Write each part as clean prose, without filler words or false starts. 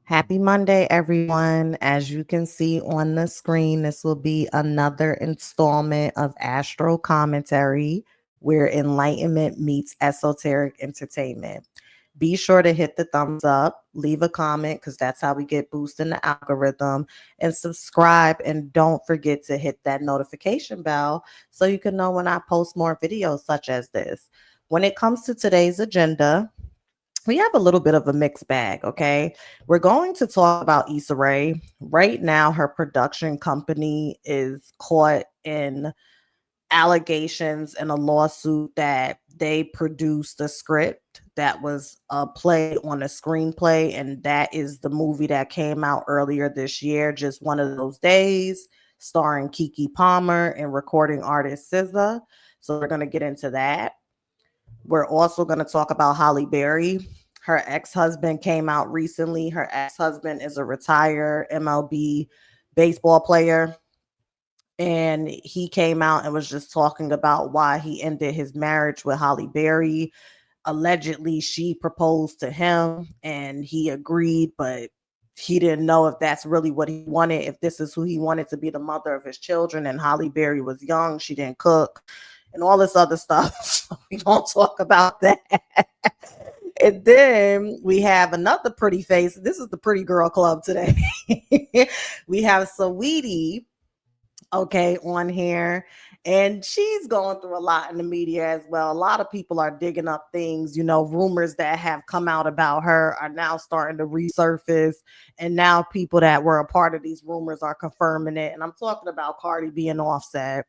Happy Monday, everyone. As you can see on the screen, this will be another installment of Astro-Commentary, where enlightenment meets esoteric entertainment. Be sure to hit the thumbs up, leave a comment, because that's how we get boosted in the algorithm, and subscribe. And don't forget to hit that notification bell so you can know when I post more videos such as this. When it comes to today's agenda, we have a little bit of a mixed bag, okay? We're going to talk about Issa Rae. Right now, her production company is caught in allegations and a lawsuit that they produced a script that was a play on a screenplay, and that is the movie that came out earlier this year, Just One of Those Days, starring Keke Palmer and recording artist SZA. So we're going to get into that. We're also going to talk about Halle Berry. Her ex-husband came out recently. Her ex-husband is a retired MLB baseball player. And he came out and was just talking about why he ended his marriage with Halle Berry. Allegedly, she proposed to him and he agreed, but he didn't know if that's really what he wanted, if this is who he wanted to be the mother of his children. And Halle Berry was young, she didn't cook, and all this other stuff. So we don't talk about that. And then we have another pretty face. This is the pretty girl club today. We have Saweetie, okay, on here. And she's going through a lot in the media as well. A lot of people are digging up things, rumors that have come out about her are now starting to resurface. And now people that were a part of these rumors are confirming it. And I'm talking about Cardi B and Offset.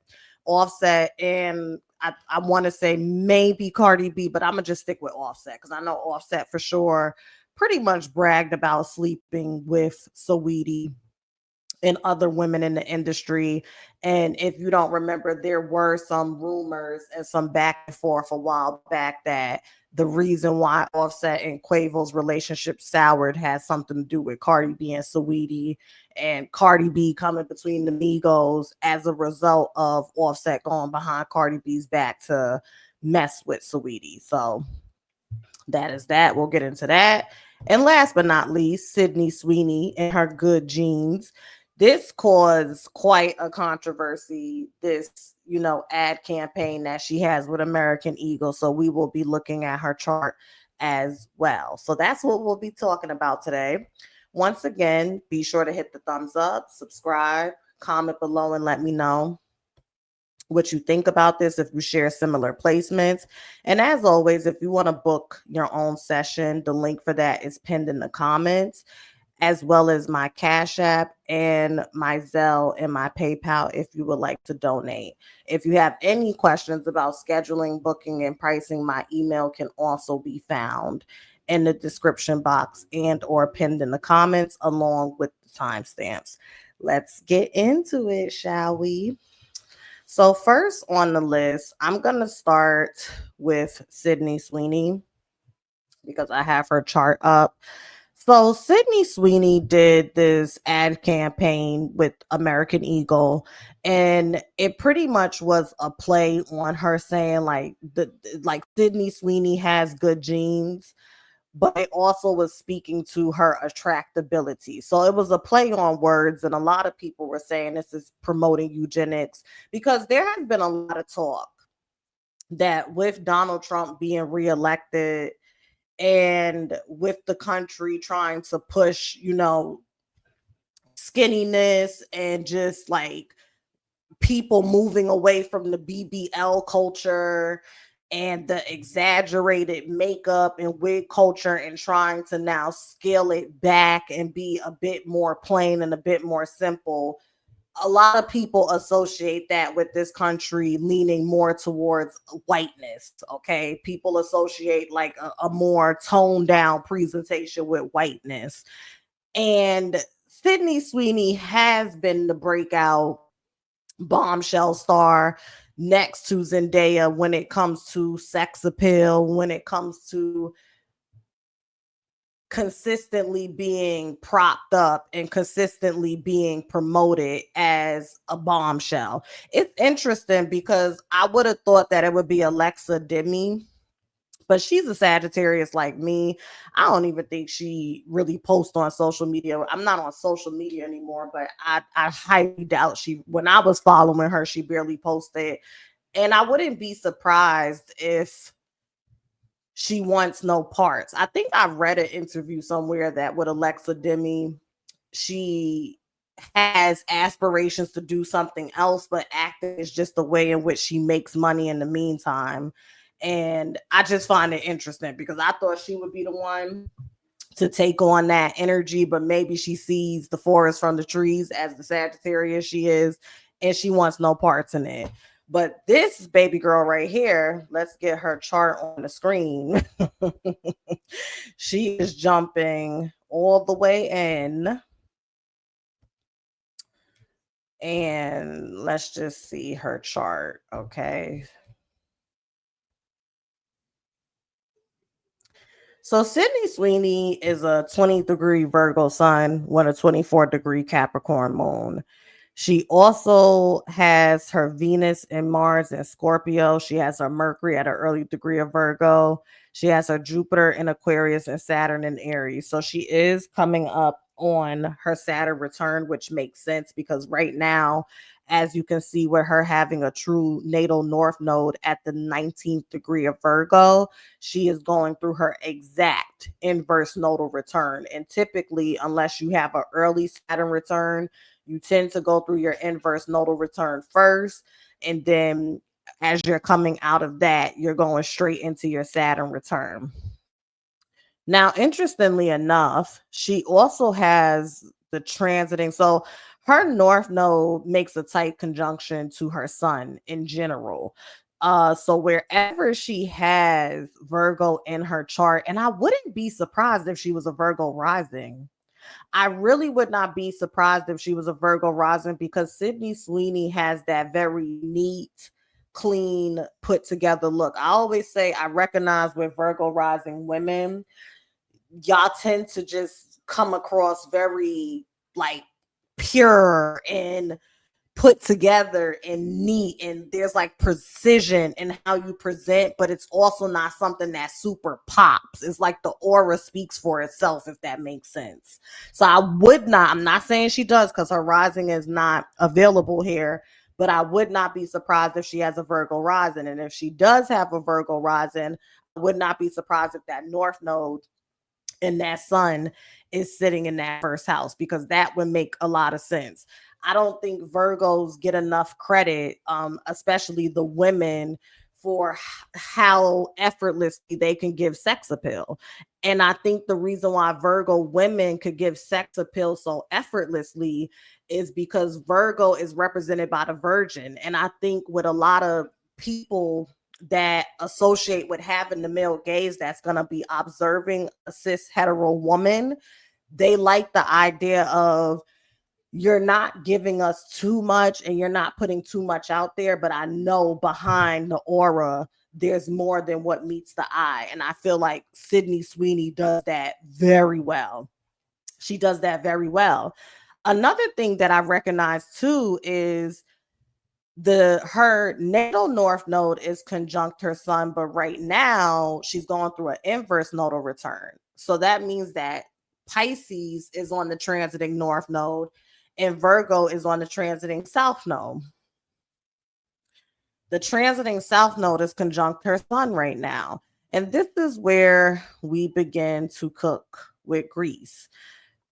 Offset and I want to say maybe Cardi B, but I'm going to just stick with Offset because I know Offset for sure pretty much bragged about sleeping with Saweetie and other women in the industry. And if you don't remember, there were some rumors and some back and forth a while back that the reason why Offset and Quavo's relationship soured has something to do with Cardi B and Saweetie, and Cardi B coming between the Migos as a result of Offset going behind Cardi B's back to mess with Saweetie. So that is that. We'll get into that. And last but not least, Sydney Sweeney and her good genes. This caused quite a controversy, this, ad campaign that she has with American Eagle. So we will be looking at her chart as well. So that's what we'll be talking about today. Once again, be sure to hit the thumbs up, subscribe, comment below, and let me know what you think about this, if you share similar placements. And as always, if you want to book your own session, the link for that is pinned in the comments, as well as my Cash App and my Zelle and my PayPal if you would like to donate. If you have any questions about scheduling, booking, and pricing, my email can also be found in the description box and or pinned in the comments along with the timestamps. Let's get into it, shall we? So first on the list, I'm going to start with Sydney Sweeney because I have her chart up. So Sydney Sweeney did this ad campaign with American Eagle, and it pretty much was a play on her saying like Sydney Sweeney has good genes, but it also was speaking to her attractability. So it was a play on words, and a lot of people were saying this is promoting eugenics because there has been a lot of talk that with Donald Trump being reelected and with the country trying to push, skinniness and just like people moving away from the BBL culture and the exaggerated makeup and wig culture and trying to now scale it back and be a bit more plain and a bit more simple. A lot of people associate that with this country leaning more towards whiteness. Okay. People associate like a more toned down presentation with whiteness. And Sydney Sweeney has been the breakout bombshell star next to Zendaya when it comes to sex appeal, when it comes to consistently being propped up and consistently being promoted as a bombshell. It's interesting because I would have thought that it would be Alexa Demi But she's a Sagittarius like me. I don't even think she really posts on social media. I'm not on social media anymore, but I highly doubt she, when I was following her, she barely posted. And I wouldn't be surprised if she wants no parts. I think I read an interview somewhere that with Alexa Demi, she has aspirations to do something else, but acting is just the way in which she makes money in the meantime. And I just find it interesting because I thought she would be the one to take on that energy, but maybe she sees the forest from the trees as the Sagittarius she is, and she wants no parts in it. But this baby girl right here, let's get her chart on the screen. She is jumping all the way in. And let's just see her chart. Okay. So Sydney Sweeney is a 20-degree Virgo sun with a 24-degree Capricorn moon. She also has her Venus and Mars in Scorpio. She has her Mercury at an early degree of Virgo. She has her Jupiter in Aquarius and Saturn in Aries. So she is coming up on her Saturn return, which makes sense because right now, as you can see, with her having a true natal north node at the 19th degree of Virgo, she is going through her exact inverse nodal return. And typically, unless you have an early Saturn return, you tend to go through your inverse nodal return first. And then as you're coming out of that, you're going straight into your Saturn return. Now, interestingly enough, she also has the transiting. So her north node makes a tight conjunction to her sun in general. So wherever she has Virgo in her chart, and I wouldn't be surprised if she was a Virgo rising. I really would not be surprised if she was a Virgo rising because Sydney Sweeney has that very neat, clean, put together look. I always say I recognize with Virgo rising women, y'all tend to just come across very like pure and put together and neat, and there's like precision in how you present, but it's also not something that super pops. It's like the aura speaks for itself, if that makes sense. So I'm not saying she does because her rising is not available here, but I would not be surprised if she has a Virgo rising. And if she does have a Virgo rising, I would not be surprised if that north node and that sun is sitting in that first house, because that would make a lot of sense. I don't think Virgos get enough credit, especially the women, for how effortlessly they can give sex appeal. And I think the reason why Virgo women could give sex appeal so effortlessly is because Virgo is represented by the Virgin. And I think with a lot of people that associate with having the male gaze that's going to be observing a cis hetero woman, they like the idea of you're not giving us too much and you're not putting too much out there, but I know behind the aura there's more than what meets the eye. And I feel like Sydney Sweeney does that very well. She does that very well. Another thing that I recognize too is her natal north node is conjunct her sun, but right now she's going through an inverse nodal return. So that means that Pisces is on the transiting north node and Virgo is on the transiting south node. The transiting south node is conjunct her sun right now. And this is where we begin to cook with grease.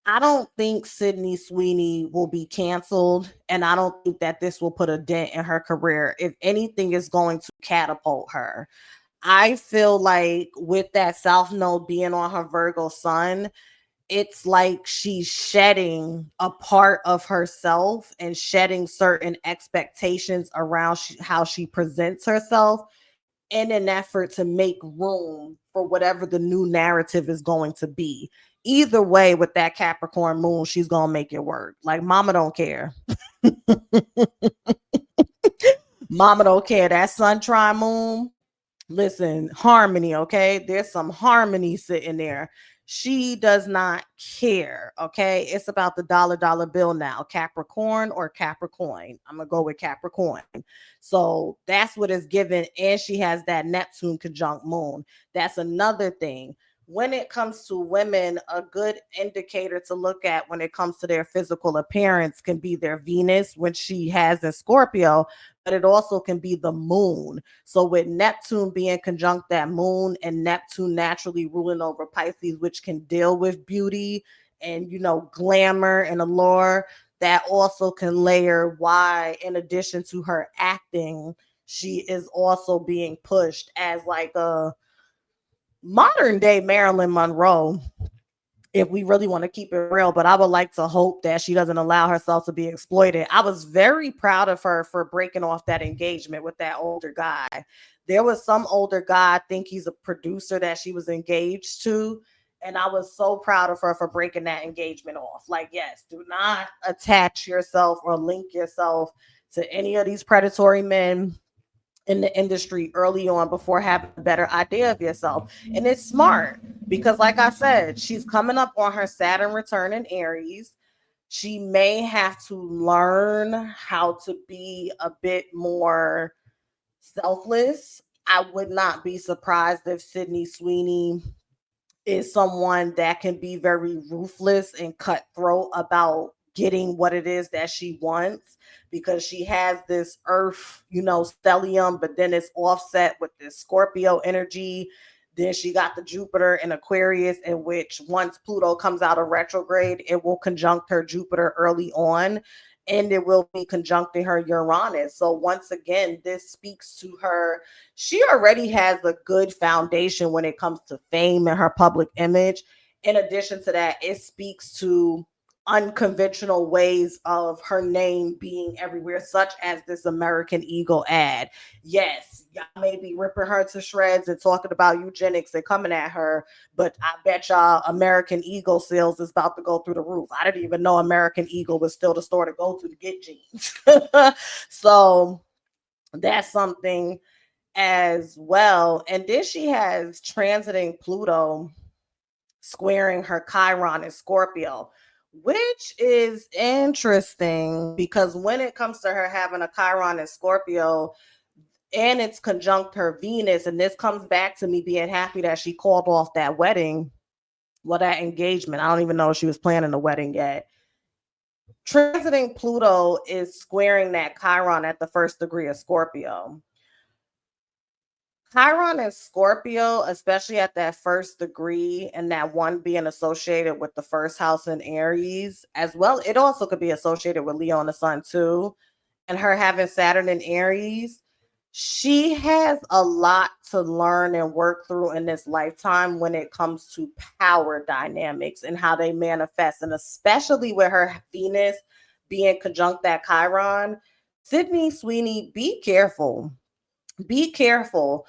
I don't think Sydney Sweeney will be canceled, and I don't think that this will put a dent in her career. If anything, is going to catapult her. I feel like with that South Node being on her Virgo sun, it's like she's shedding a part of herself and shedding certain expectations around how she presents herself in an effort to make room for whatever the new narrative is going to be. Either way, with that Capricorn moon, she's gonna make it work. Like mama don't care. Mama don't care. That sun trine moon, Listen, harmony, okay? There's some harmony sitting there. She does not care, okay? It's about the dollar bill now. Capricorn or Capricorn. I'm gonna go with Capricorn. So that's what is given, and she has that Neptune conjunct moon. That's another thing. When it comes to women, a good indicator to look at when it comes to their physical appearance can be their Venus when she has in Scorpio, but it also can be the moon. So with Neptune being conjunct that moon, and Neptune naturally ruling over Pisces, which can deal with beauty and, glamour and allure, that also can layer why, in addition to her acting, she is also being pushed as like a modern day Marilyn Monroe, if we really want to keep it real. But I would like to hope that she doesn't allow herself to be exploited. I was very proud of her for breaking off that engagement with that older guy. There was some older guy, I think he's a producer, that she was engaged to. And I was so proud of her for breaking that engagement off. Like, yes, do not attach yourself or link yourself to any of these predatory men in the industry early on before having a better idea of yourself. And it's smart because, like I said, she's coming up on her Saturn return in Aries. She may have to learn how to be a bit more selfless. I would not be surprised if Sydney Sweeney is someone that can be very ruthless and cutthroat about getting what it is that she wants, because she has this earth, stellium, but then it's offset with this Scorpio energy. Then she got the Jupiter in Aquarius, in which once Pluto comes out of retrograde, it will conjunct her Jupiter early on, and it will be conjuncting her Uranus. So once again, this speaks to her. She already has a good foundation when it comes to fame and her public image. In addition to that, it speaks to unconventional ways of her name being everywhere, such as this American Eagle ad. Yes, y'all may be ripping her to shreds and talking about eugenics and coming at her, but I bet y'all American Eagle sales is about to go through the roof. I didn't even know American Eagle was still the store to go to get jeans. So that's something as well. And then she has transiting Pluto squaring her Chiron in Scorpio, which is interesting because when it comes to her having a Chiron in Scorpio, and it's conjunct her Venus, and this comes back to me being happy that she called off that wedding, well, that engagement. I don't even know if she was planning a wedding yet. Transiting Pluto is squaring that Chiron at the first degree of Scorpio. Chiron and Scorpio, especially at that first degree, and that one being associated with the first house in Aries as well. It also could be associated with Leo and the sun too. And her having Saturn in Aries, she has a lot to learn and work through in this lifetime when it comes to power dynamics and how they manifest. And especially with her Venus being conjunct that Chiron, Sydney Sweeney, be careful. Be careful.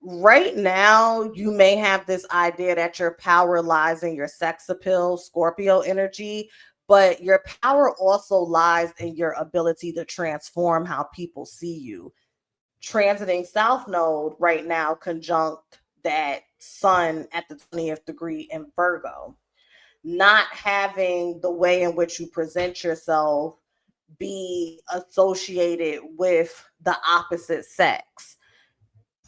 Right now, you may have this idea that your power lies in your sex appeal, Scorpio energy, but your power also lies in your ability to transform how people see you. Transiting South Node right now conjunct that Sun at the 20th degree in Virgo. Not having the way in which you present yourself be associated with the opposite sex.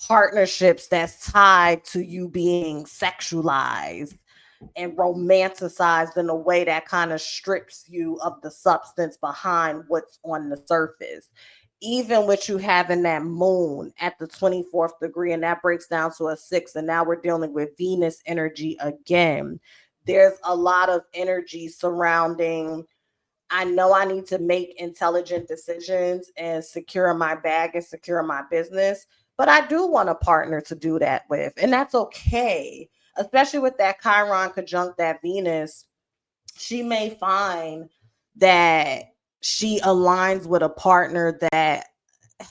Partnerships that's tied to you being sexualized and romanticized in a way that kind of strips you of the substance behind what's on the surface. Even with you having that moon at the 24th degree, and that breaks down to a 6, and now we're dealing with Venus energy again. There's a lot of energy surrounding, I know I need to make intelligent decisions and secure my bag and secure my business, but I do want a partner to do that with. And that's okay, especially with that Chiron conjunct that Venus. She may find that she aligns with a partner that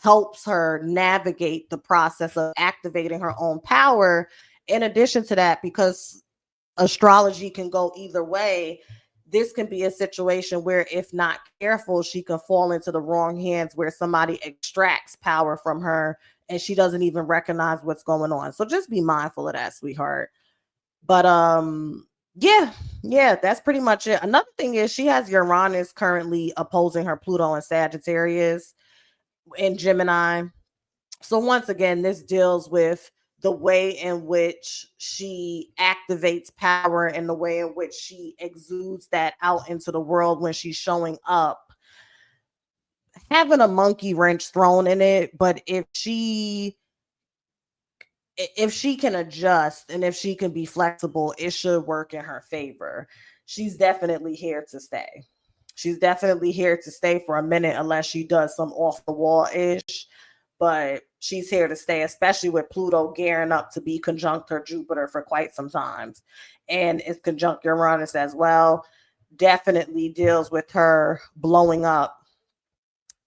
helps her navigate the process of activating her own power. In addition to that, because astrology can go either way, this can be a situation where, if not careful, she can fall into the wrong hands where somebody extracts power from her and she doesn't even recognize what's going on. So just be mindful of that, sweetheart. But yeah, that's pretty much it. Another thing is she has Uranus currently opposing her Pluto and Sagittarius in Gemini. So once again, this deals with the way in which she activates power and the way in which she exudes that out into the world when she's showing up, having a monkey wrench thrown in it. But if she can adjust and if she can be flexible, it should work in her favor. She's definitely here to stay. She's definitely here to stay for a minute, unless she does some off the wall ish. But she's here to stay, especially with Pluto gearing up to be conjunct her Jupiter for quite some times. And it's conjunct Uranus as well. Definitely deals with her blowing up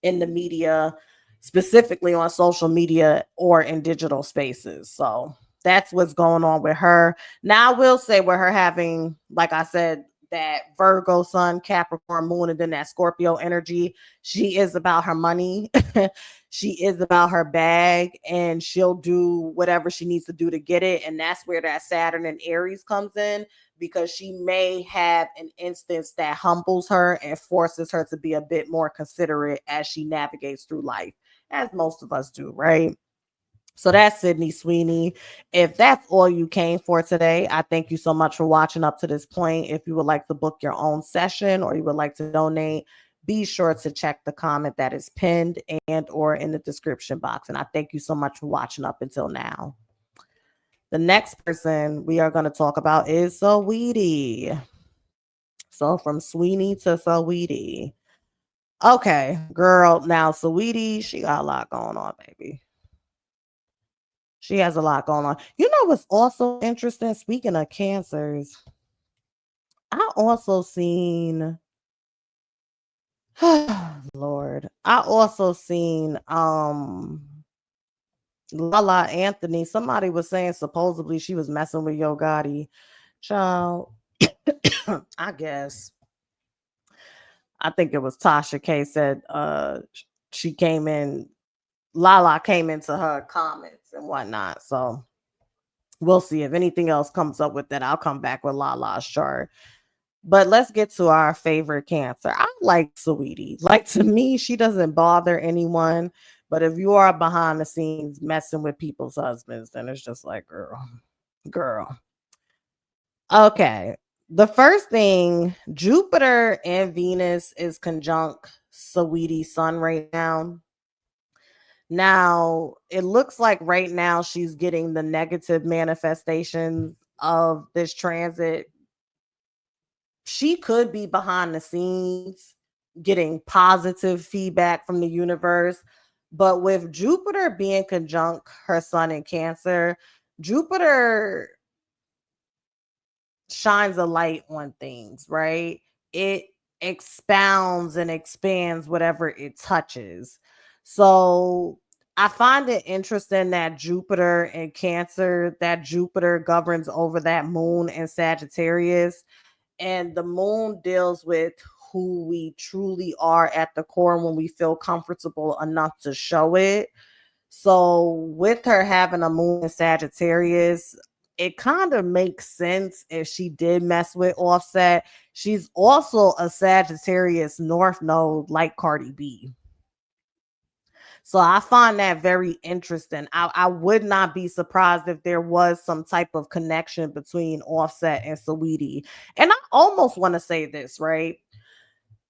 in the media, specifically on social media or in digital spaces. So that's what's going on with her. Now, I will say, with her having, like I said, that Virgo sun, Capricorn moon, and then that Scorpio energy, she is about her money. She is about her bag, and she'll do whatever she needs to do to get it. And that's where that Saturn and Aries comes in, because she may have an instance that humbles her and forces her to be a bit more considerate as she navigates through life, as most of us do, right? So that's Sydney Sweeney. If that's all you came for today, I thank you so much for watching up to this point. If you would like to book your own session or you would like to donate, be sure to check the comment that is pinned and or in the description box. And I thank you so much for watching up until now. The next person we are going to talk about is Saweetie. So from Sweeney to Saweetie. Okay, girl. Now, Saweetie, she got a lot going on, baby. She has a lot going on. You know what's also interesting? Speaking of cancers, I also seen Lord. I also seen Lala Anthony. Somebody was saying supposedly she was messing with Yo Gotti. Child, I guess. I think it was Tasha K said she came in, Lala came into her comments and whatnot. So we'll see if anything else comes up with that. I'll come back with Lala's chart. But let's get to our favorite Cancer. I like Saweetie. Like, to me, she doesn't bother anyone. But if you are behind the scenes messing with people's husbands, then it's just like, girl. Okay. The first thing, Jupiter and Venus is conjunct Saweetie's sun right now. Now, it looks like right now she's getting the negative manifestations of this transit. She could be behind the scenes getting positive feedback from the universe. But with Jupiter being conjunct her sun in Cancer, Jupiter shines a light on things, right? It expounds and expands whatever it touches. So I find it interesting that Jupiter in Cancer, that Jupiter governs over that moon in Sagittarius, and the moon deals with who we truly are at the core when we feel comfortable enough to show it. So with her having a moon in Sagittarius, it kind of makes sense if she did mess with Offset. She's also a Sagittarius North node like Cardi B. So I find that very interesting. I would not be surprised if there was some type of connection between Offset and Saweetie. And I almost want to say this, right?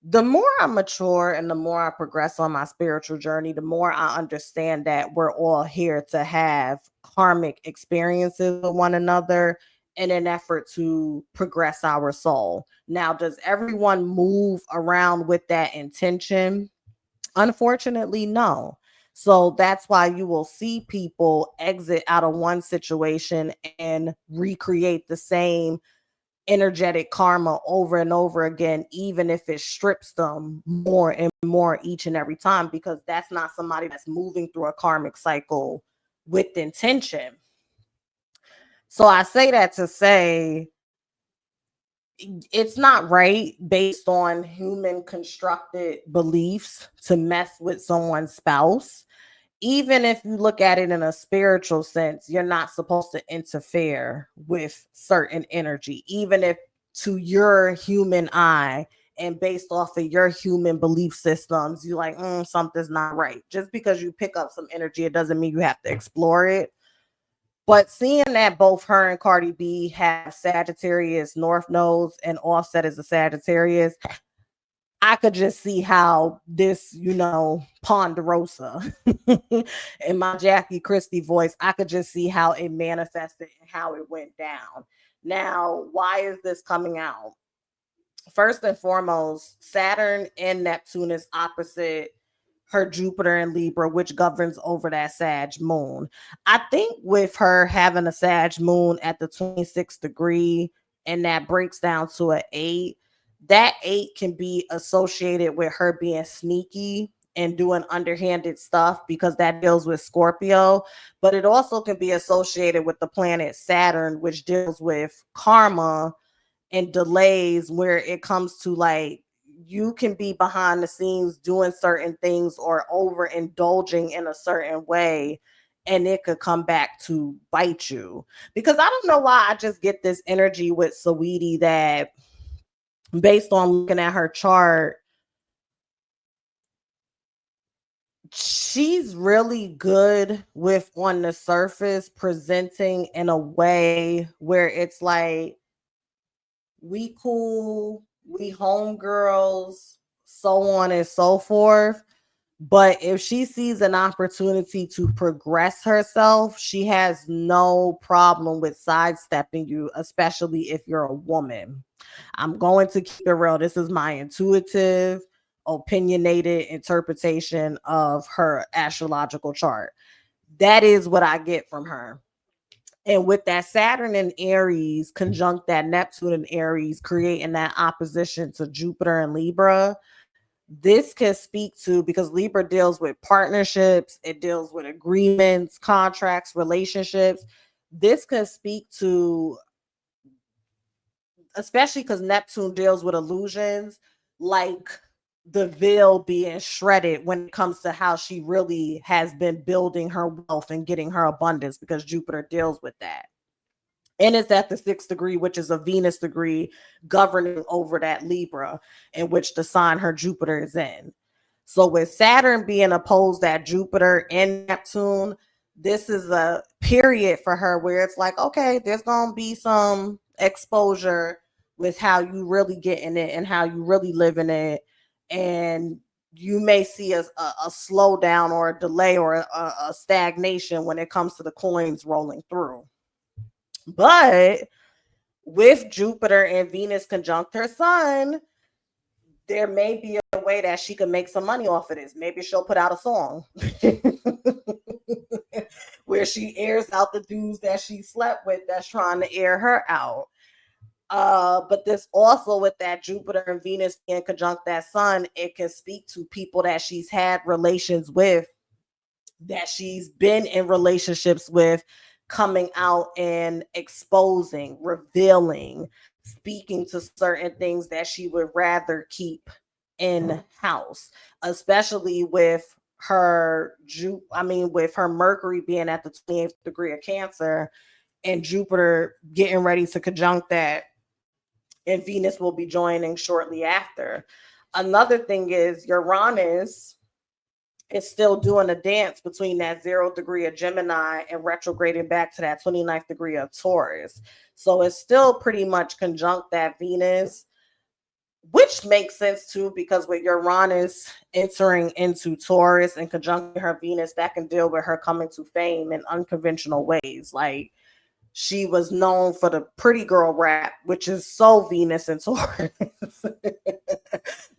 The more I mature and the more I progress on my spiritual journey, the more I understand that we're all here to have karmic experiences with one another in an effort to progress our soul. Now, does everyone move around with that intention? Unfortunately, no. So that's why you will see people exit out of one situation and recreate the same energetic karma over and over again, even if it strips them more and more each and every time, because that's not somebody that's moving through a karmic cycle with intention. So I say that to say it's not right based on human constructed beliefs to mess with someone's spouse. even if you look at it in a spiritual sense, you're not supposed to interfere with certain energy, even if to your human eye and based off of your human belief systems, you like, something's not right. Just because you pick up some energy, it doesn't mean you have to explore it. But seeing that both her and Cardi B have Sagittarius North nodes and Offset is a Sagittarius, I could just see how this, Ponderosa in my Jackie Christie voice, I could just see how it manifested and how it went down. Now, why is this coming out? First and foremost, Saturn and Neptune is opposite her Jupiter and Libra, which governs over that Sag moon. I think with her having a Sag moon at the 26th degree and that breaks down to an 8, that 8 can be associated with her being sneaky and doing underhanded stuff because that deals with Scorpio, but it also can be associated with the planet Saturn, which deals with karma and delays, where it comes to like you can be behind the scenes doing certain things or overindulging in a certain way and it could come back to bite you. Because I don't know why I just get this energy with Saweetie that based on looking at her chart, she's really good with on the surface presenting in a way where it's like we cool, we homegirls, so on and so forth. But if she sees an opportunity to progress herself, she has no problem with sidestepping you, especially if you're a woman. I'm going to keep it real. This is my intuitive, opinionated interpretation of her astrological chart. That is what I get from her. And with that Saturn in Aries conjunct that Neptune in Aries, creating that opposition to Jupiter and Libra, this can speak to, because Libra deals with partnerships, it deals with agreements, contracts, relationships. This can speak to, especially because Neptune deals with illusions, like the veil being shredded when it comes to how she really has been building her wealth and getting her abundance, because Jupiter deals with that. And it's at the 6th degree, which is a Venus degree governing over that Libra, in which the sign her Jupiter is in. So with Saturn being opposed at Jupiter and Neptune, this is a period for her where it's like, okay, there's going to be some exposure with how you really get in it and how you really live in it. And you may see a slowdown or a delay or a stagnation when it comes to the coins rolling through. But with Jupiter and Venus conjunct her sun, there may be a way that she can make some money off of this. Maybe she'll put out a song where she airs out the dudes that she slept with that's trying to air her out. But this also with that Jupiter and Venus being conjunct that sun, it can speak to people that she's had relations with, that she's been in relationships with, coming out and exposing, revealing, speaking to certain things that she would rather keep in house, especially with with her Mercury being at the 28th degree of Cancer and Jupiter getting ready to conjunct that, and Venus will be joining shortly after. Another thing is Uranus is still doing a dance between that 0 degree of Gemini and retrograding back to that 29th degree of Taurus. So it's still pretty much conjunct that Venus, which makes sense too, because with Uranus entering into Taurus and conjuncting her Venus, that can deal with her coming to fame in unconventional ways. Like she was known for the pretty girl rap, which is so Venus and Taurus.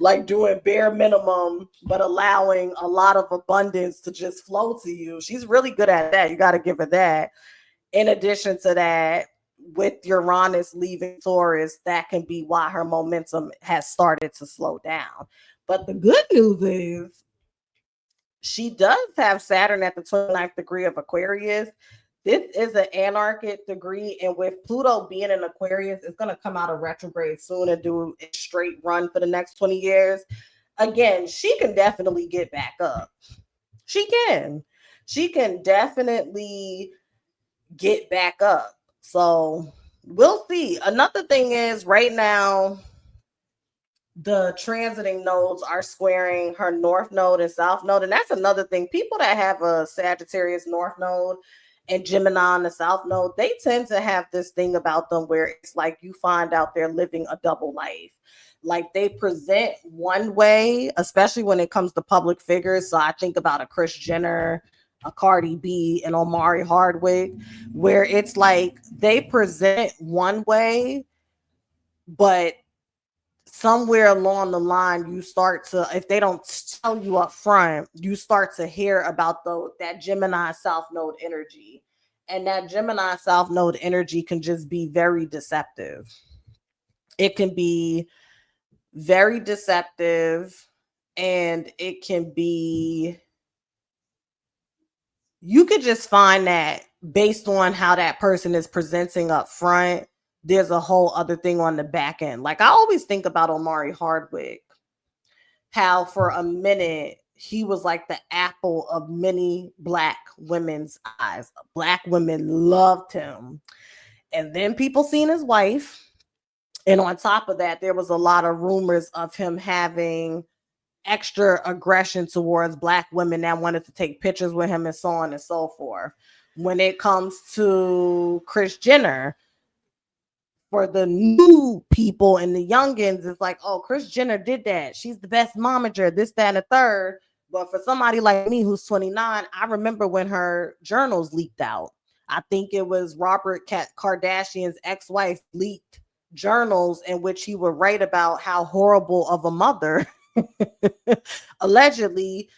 Like doing bare minimum, but allowing a lot of abundance to just flow to you. She's really good at that. You got to give her that. In addition to that, with Uranus leaving Taurus, that can be why her momentum has started to slow down. But the good news is she does have Saturn at the 29th degree of Aquarius. This is an anarchic degree, and with Pluto being in Aquarius, it's going to come out of retrograde soon and do a straight run for the next 20 years. Again, she can definitely get back up. She can. she can definitely get back up. So we'll see. Another thing is right now, the transiting nodes are squaring her north node and south node. And that's another thing. People that have a Sagittarius north node and Gemini on the south node, they tend to have this thing about them where it's like you find out they're living a double life. Like they present one way, especially when it comes to public figures. So I think about a Kris Jenner, a Cardi B, and Omari Hardwick, where it's like they present one way, but somewhere along the line you start to, if they don't tell you up front, you start to hear about that Gemini south node energy, and that Gemini south node energy can just be very deceptive. It can be very deceptive, and it can be, you could just find that based on how that person is presenting up front, there's a whole other thing on the back end. Like I always think about Omari Hardwick, how for a minute he was like the apple of many Black women's eyes. Black women loved him. And then people seen his wife. And on top of that, there was a lot of rumors of him having extra aggression towards Black women that wanted to take pictures with him and so on and so forth. When it comes to Kris Jenner, for the new people and the youngins, it's like, oh, Kris Jenner did that. She's the best momager, this, that, and the third. But for somebody like me who's 29, I remember when her journals leaked out. I think it was Robert Kardashian's ex-wife leaked journals in which he would write about how horrible of a mother allegedly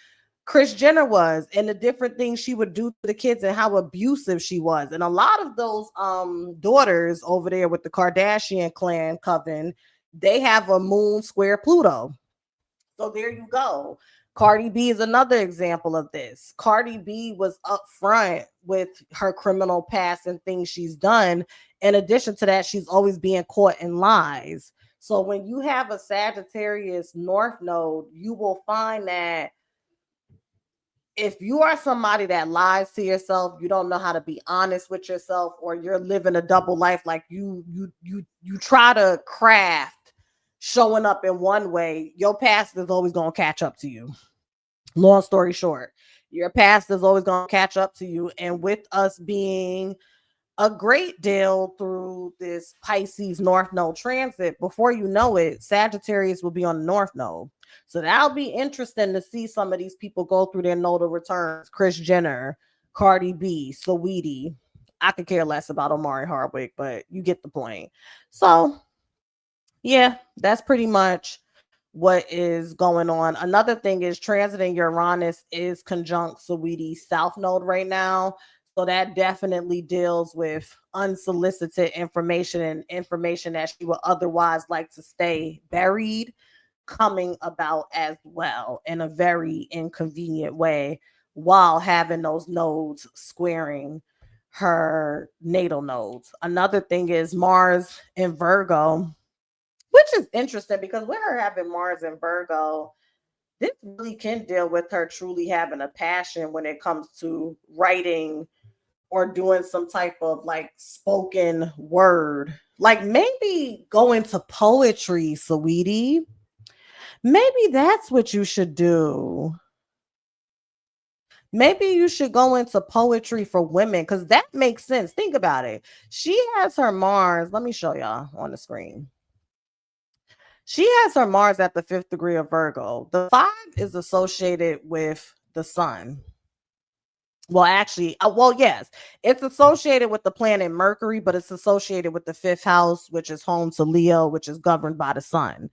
Kris Jenner was, and the different things she would do to the kids and how abusive she was. And a lot of those daughters over there with the Kardashian clan coven, they have a moon square Pluto. So there you go. Cardi B is another example of this. Cardi B was upfront with her criminal past and things she's done. In addition to that, she's always being caught in lies. So when you have a Sagittarius North Node, you will find that if you are somebody that lies to yourself, you don't know how to be honest with yourself, or you're living a double life, like you try to craft showing up in one way, your past is always going to catch up to you. Long story short, your past is always going to catch up to you. And with us being a great deal through this Pisces North Node transit, before you know it, Sagittarius will be on the North Node. So that'll be interesting to see some of these people go through their nodal returns. Kris Jenner, Cardi B, Saweetie. I could care less about Omari Hardwick, but you get the point. So yeah, that's pretty much what is going on. Another thing is transiting Uranus is conjunct Saweetie's South Node right now. So that definitely deals with unsolicited information and information that she would otherwise like to stay buried coming about as well in a very inconvenient way, while having those nodes squaring her natal nodes. Another thing is Mars in Virgo, which is interesting because with her having Mars in Virgo, this really can deal with her truly having a passion when it comes to writing or doing some type of like spoken word. Like maybe go into poetry, Saweetie. Maybe that's what you should do. Maybe you should go into poetry for women because that makes sense. Think about it. She has her Mars. Let me show y'all on the screen. She has her Mars at the 5th degree of Virgo. The 5 is associated with the sun. Well, actually, yes, it's associated with the planet Mercury, but it's associated with the 5th house, which is home to Leo, which is governed by the sun.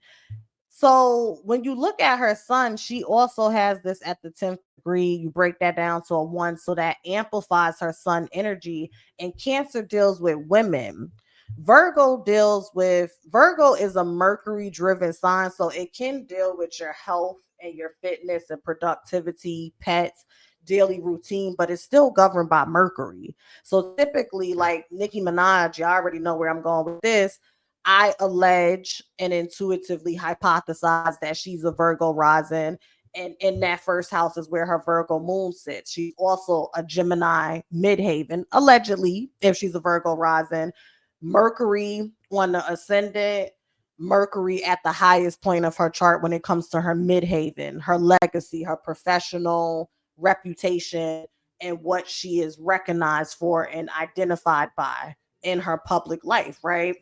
So when you look at her sun, she also has this at the 10th degree. You break that down to a 1, so that amplifies her sun energy. And Cancer deals with women. Virgo is a Mercury driven sign, so it can deal with your health and your fitness and productivity, pets, daily routine, but it's still governed by Mercury. So typically, like Nicki Minaj, you already know where I'm going with this. I allege and intuitively hypothesize that she's a Virgo rising. And in that first house is where her Virgo moon sits. She's also a Gemini midhaven, allegedly, if she's a Virgo rising. Mercury on the ascendant, Mercury at the highest point of her chart when it comes to her midhaven, her legacy, her professional reputation, and what she is recognized for and identified by in her public life, right?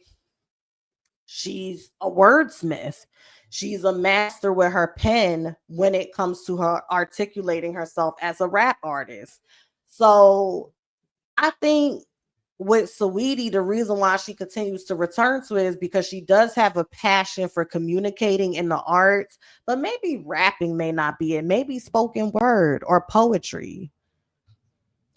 She's a wordsmith. She's a master with her pen when it comes to her articulating herself as a rap artist. So I think with Saweetie, the reason why she continues to return to it is because she does have a passion for communicating in the arts, but maybe rapping may not be it. Maybe spoken word or poetry.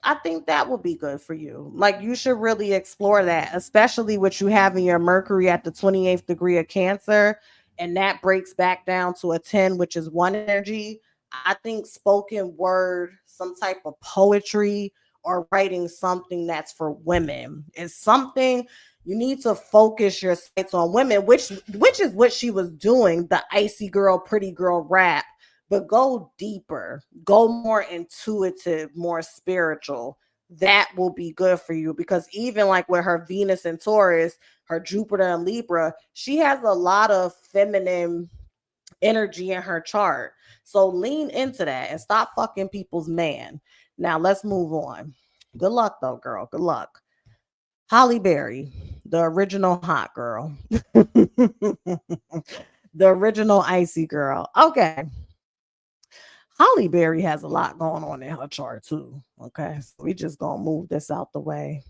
I think that would be good for you. Like you should really explore that, especially with you having your Mercury at the 28th degree of Cancer, and that breaks back down to a 10, which is one energy. I think spoken word, some type of poetry, or writing something that's for women is something you need to focus your sights on women, which is what she was doing, the icy girl, pretty girl rap, but go deeper, go more intuitive, more spiritual. That will be good for you because even like with her Venus and Taurus, her Jupiter and Libra, she has a lot of feminine energy in her chart. So lean into that and stop fucking people's man. Now let's move on. Good luck though, girl. Good luck. Halle Berry, the original hot girl. The original icy girl. Okay. Halle Berry has a lot going on in her chart too. Okay, so we just gonna move this out the way.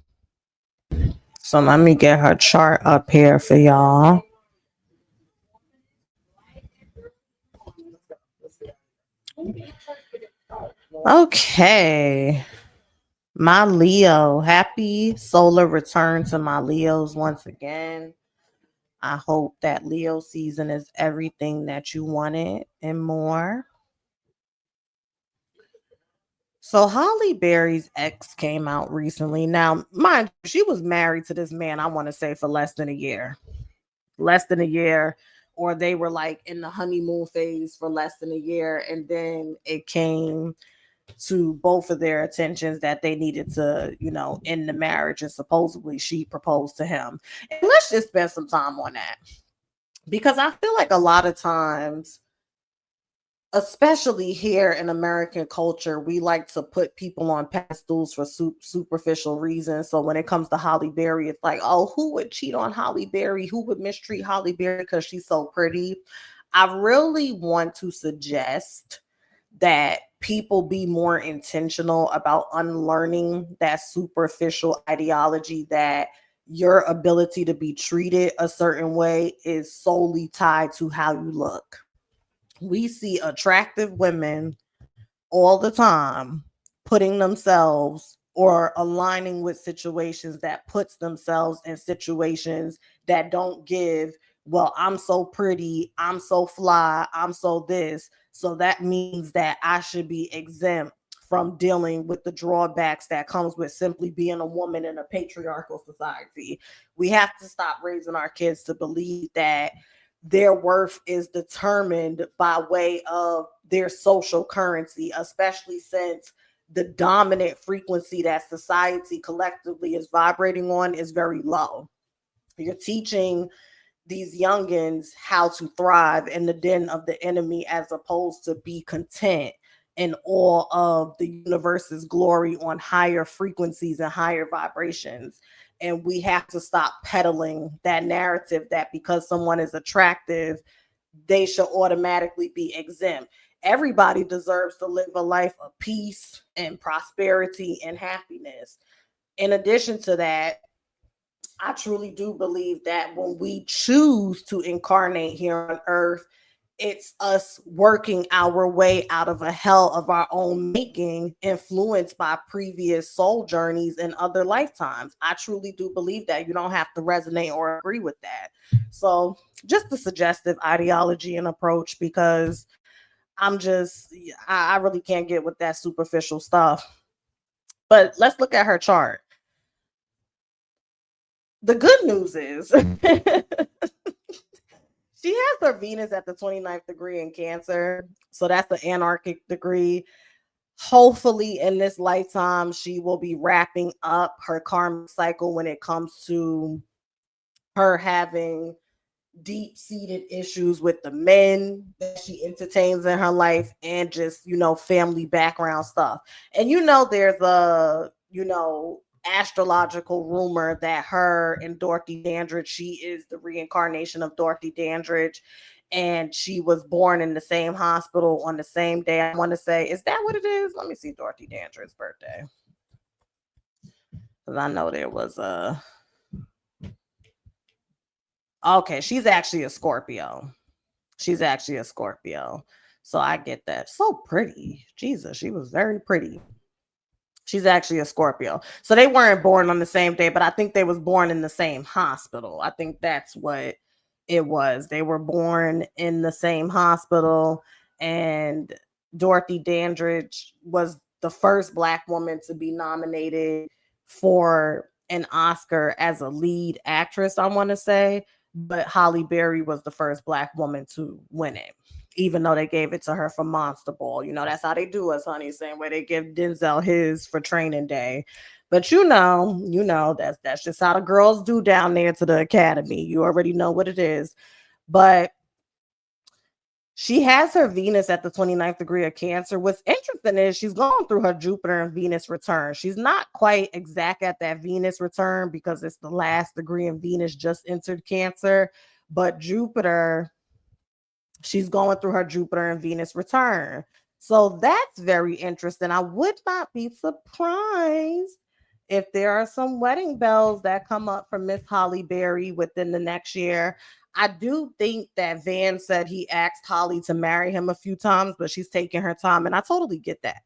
So let me get her chart up here for y'all. Okay, my Leo, happy solar return to my Leos once again. I hope that Leo season is everything that you wanted and more. So Holly Berry's ex came out recently. Now, mind you, she was married to this man, I want to say, for less than a year. Less than a year. Or they were like in the honeymoon phase for less than a year. And then it came to both of their attentions that they needed to, end the marriage. And supposedly she proposed to him. And let's just spend some time on that. Because I feel like a lot of times, especially here in American culture, we like to put people on pedestals for superficial reasons. So when it comes to Halle Berry, it's like, oh, who would cheat on Halle Berry? Who would mistreat Halle Berry because she's so pretty? I really want to suggest that people be more intentional about unlearning that superficial ideology that your ability to be treated a certain way is solely tied to how you look. We see attractive women all the time putting themselves or aligning with situations that puts themselves in situations that don't give, well, I'm so pretty, I'm so fly, I'm so this, so that means that I should be exempt from dealing with the drawbacks that comes with simply being a woman in a patriarchal society. We have to stop raising our kids to believe that their worth is determined by way of their social currency, especially since the dominant frequency that society collectively is vibrating on is very low. You're teaching these youngins how to thrive in the den of the enemy as opposed to be content in all of the universe's glory on higher frequencies and higher vibrations. And we have to stop peddling that narrative that because someone is attractive, they should automatically be exempt. Everybody deserves to live a life of peace and prosperity and happiness. In addition to that, I truly do believe that when we choose to incarnate here on earth, it's us working our way out of a hell of our own making, influenced by previous soul journeys and other lifetimes. I truly do believe that. You don't have to resonate or agree with that. So, just a suggestive ideology and approach because I really can't get with that superficial stuff. But let's look at her chart. The good news is she has a Venus at the 29th degree in Cancer. So that's the anarchic degree. Hopefully in this lifetime, she will be wrapping up her karmic cycle when it comes to her having deep-seated issues with the men that she entertains in her life and just, family background stuff. And there's a, astrological rumor that her and Dorothy Dandridge, she is the reincarnation of Dorothy Dandridge, and she was born in the same hospital on the same day. I want to say, is that what it is? Let me see Dorothy Dandridge's birthday, because I know there was a okay, she's actually a Scorpio. She's actually a Scorpio. So I get that. So pretty. Jesus, she was very pretty. She's actually a Scorpio. So they weren't born on the same day, but I think they was born in the same hospital. I think that's what it was. They were born in the same hospital, and Dorothy Dandridge was the first Black woman to be nominated for an Oscar as a lead actress, I want to say, but Halle Berry was the first Black woman to win it, even though they gave it to her for Monster Ball. That's how they do us, honey. Same way they give Denzel his for Training Day. But that's just how the girls do down there to the academy. You already know what it is. But she has her Venus at the 29th degree of Cancer. What's interesting is she's going through her Jupiter and Venus return. She's not quite exact at that Venus return because it's the last degree, and Venus just entered Cancer. But Jupiter, she's going through her Jupiter and Venus return. So that's very interesting. I would not be surprised if there are some wedding bells that come up for Miss Halle Berry within the next year. I do think that Van said he asked Holly to marry him a few times, but she's taking her time. And I totally get that.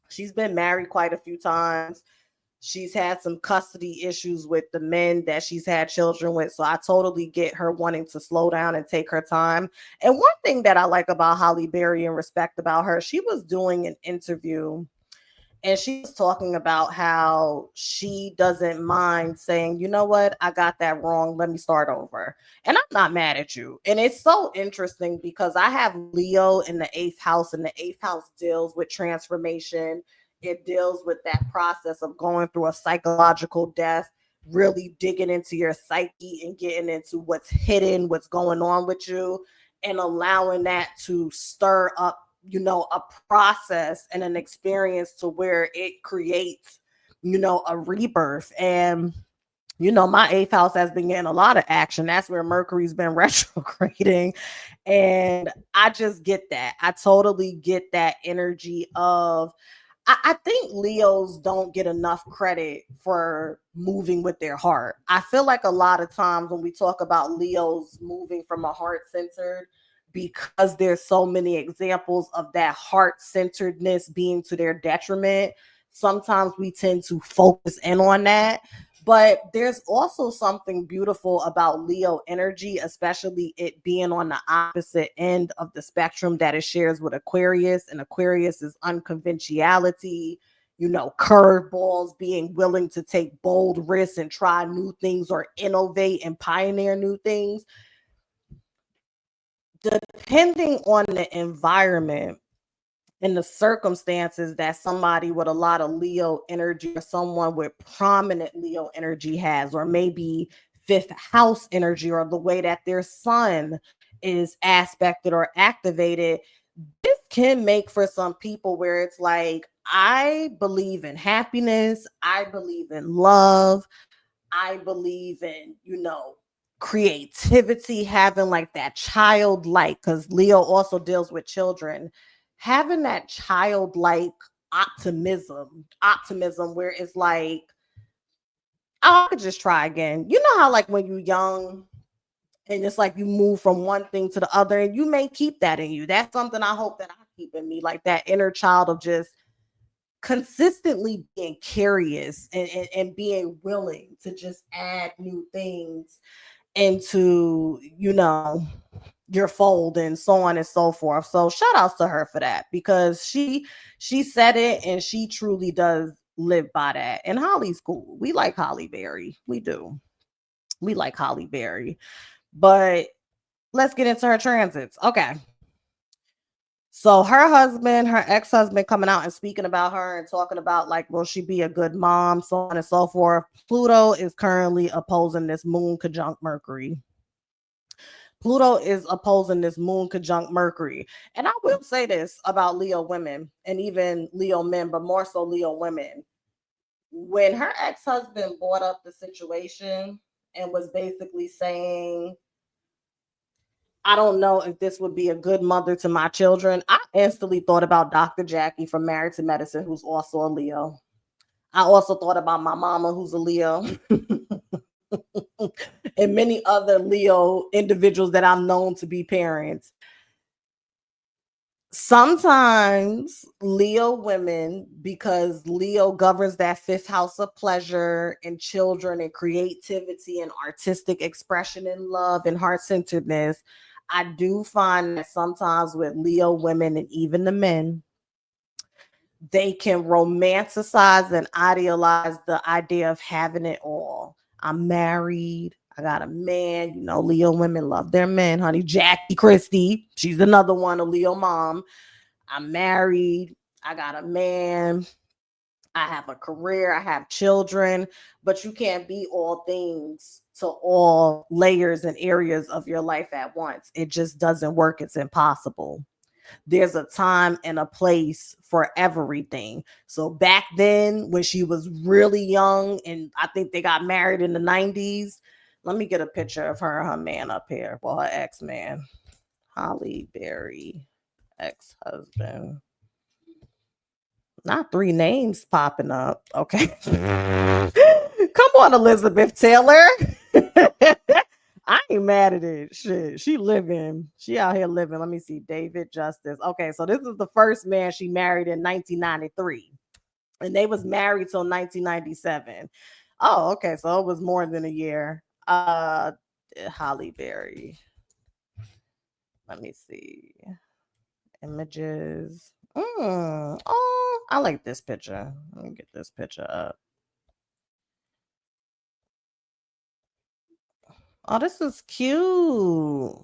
She's been married quite a few times. She's had some custody issues with the men that she's had children with. So I totally get her wanting to slow down and take her time. And one thing that I like about Halle Berry and respect about her, she was doing an interview and she was talking about how she doesn't mind saying, you know what, I got that wrong. Let me start over. And I'm not mad at you. And it's so interesting because I have Leo in the 8th house, and the 8th house deals with transformation. It deals with that process of going through a psychological death, really digging into your psyche and getting into what's hidden, what's going on with you, and allowing that to stir up a process and an experience to where it creates a rebirth. And my 8th house has been getting a lot of action. That's where Mercury's been retrograding, and I just get that. I totally get that energy of I think Leos don't get enough credit for moving with their heart. I feel like a lot of times when we talk about Leos moving from a heart centered, because there's so many examples of that heart centeredness being to their detriment, sometimes we tend to focus in on that. But there's also something beautiful about Leo energy, especially it being on the opposite end of the spectrum that it shares with Aquarius. And Aquarius is unconventionality, curveballs, being willing to take bold risks and try new things or innovate and pioneer new things. Depending on the environment and the circumstances that somebody with a lot of Leo energy or someone with prominent Leo energy has, or maybe 5th house energy, or the way that their sun is aspected or activated, this can make for some people where it's like, I believe in happiness, I believe in love, I believe in, creativity, having like that childlike, because Leo also deals with children, having that childlike optimism where it's like, oh, I could just try again. You know how like when you're young and it's like you move from one thing to the other, and you may keep that in you. That's something I hope that I keep in me, like that inner child of just consistently being curious and being willing to just add new things into your fold and so on and so forth. So shout outs to her for that, because she said it and she truly does live by that. And Holly's cool. We like Halle Berry. We do. We like Halle Berry. But let's get into her transits. Okay. So her ex-husband coming out and speaking about her and talking about like, will she be a good mom, so on and so forth. Pluto is currently opposing this moon conjunct Mercury. Pluto is opposing this moon conjunct Mercury. And I will say this about Leo women and even Leo men, but more so Leo women. When her ex-husband brought up the situation and was basically saying, I don't know if this would be a good mother to my children, I instantly thought about Dr. Jackie from Married to Medicine, who's also a Leo. I also thought about my mama, who's a Leo, and many other Leo individuals that I'm known to be parents. Sometimes Leo women, because Leo governs that fifth house of pleasure and children and creativity and artistic expression and love and heart-centeredness, I do find that sometimes with Leo women and even the men, they can romanticize and idealize the idea of having it all. I'm married. I got a man. You know, Leo women love their men, honey. Jackie Christie, she's another one, a Leo mom. I'm married. I got a man. I have a career. I have children. But you can't be all things to all layers and areas of your life at once. It just doesn't work. It's impossible. There's a time and a place for everything. So back then, when she was really young, and I think they got married in the 90s. Let me get a picture of her and her man up here. Well, her ex-man, Halle Berry, ex-husband. Not three names popping up. Okay. Come on, Elizabeth Taylor. I ain't mad at it. Shit. She living. She out here living. Let me see. David Justice. Okay, so this is the first man she married in 1993. And they was married till 1997. Oh, okay. So it was more than a year. Halle Berry. Let me see. Images. Oh, I like this picture. Let me get this picture up. Oh, this is cute.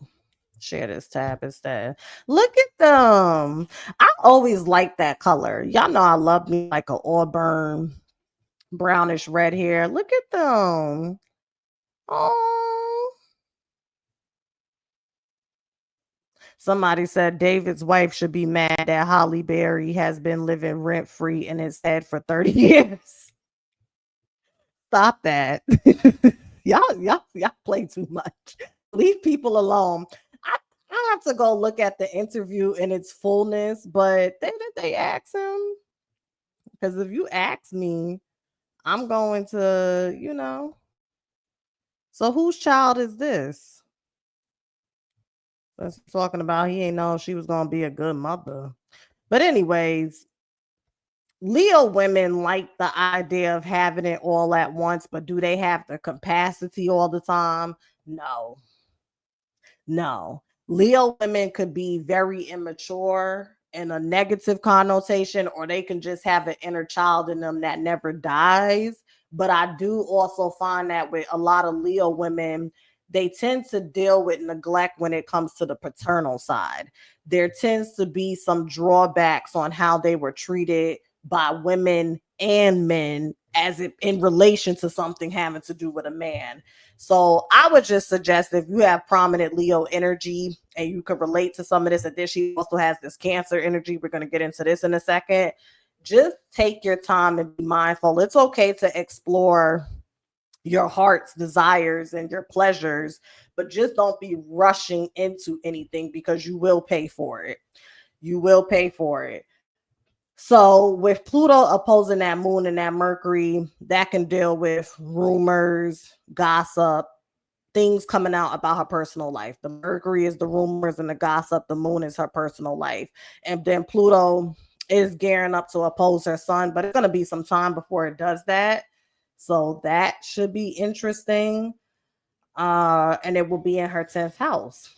Share this tab instead. Look at them. I always like that color. Y'all know I love me like a auburn, brownish red hair. Look at them. Oh. Somebody said David's wife should be mad that Halle Berry has been living rent free in his head for 30 years. Stop that. y'all play too much. Leave people alone. I, I have to go look at the interview in its fullness, but they ask him? Because if you ask me, I'm going to, So whose child is this? That's talking about he ain't know she was gonna be a good mother. But anyways, Leo women like the idea of having it all at once, but do they have the capacity all the time? No. No. Leo women could be very immature in a negative connotation, or they can just have an inner child in them that never dies. But I do also find that with a lot of Leo women, they tend to deal with neglect when it comes to the paternal side. There tends to be some drawbacks on how they were treated by women and men as it in relation to something having to do with a man. So I would just suggest if you have prominent Leo energy and you can relate to some of this, and then she also has this Cancer energy. We're going to get into this in a second. Just take your time and be mindful. It's okay to explore your heart's desires and your pleasures, but just don't be rushing into anything because you will pay for it. You will pay for it. So with Pluto opposing that moon and that Mercury, that can deal with rumors, gossip, things coming out about her personal life. The Mercury is the rumors and the gossip. The moon is her personal life. And then Pluto is gearing up to oppose her sun, but it's going to be some time before it does that. So that should be interesting. And it will be in her 10th house.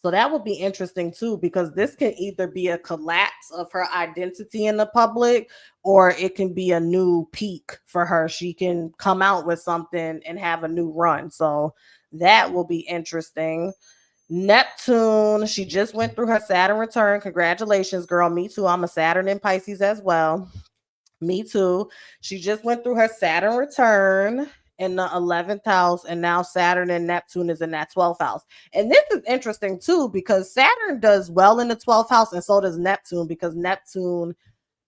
So that would be interesting too, because this can either be a collapse of her identity in the public, or it can be a new peak for her. She can come out with something and have a new run. So that will be interesting. Neptune, she just went through her Saturn return. Congratulations, girl. Me too. I'm a Saturn in Pisces as well. Me too. She just went through her Saturn return in the 11th house, and now Saturn and Neptune is in that 12th house. And this is interesting too, because Saturn does well in the 12th house, and so does Neptune, because Neptune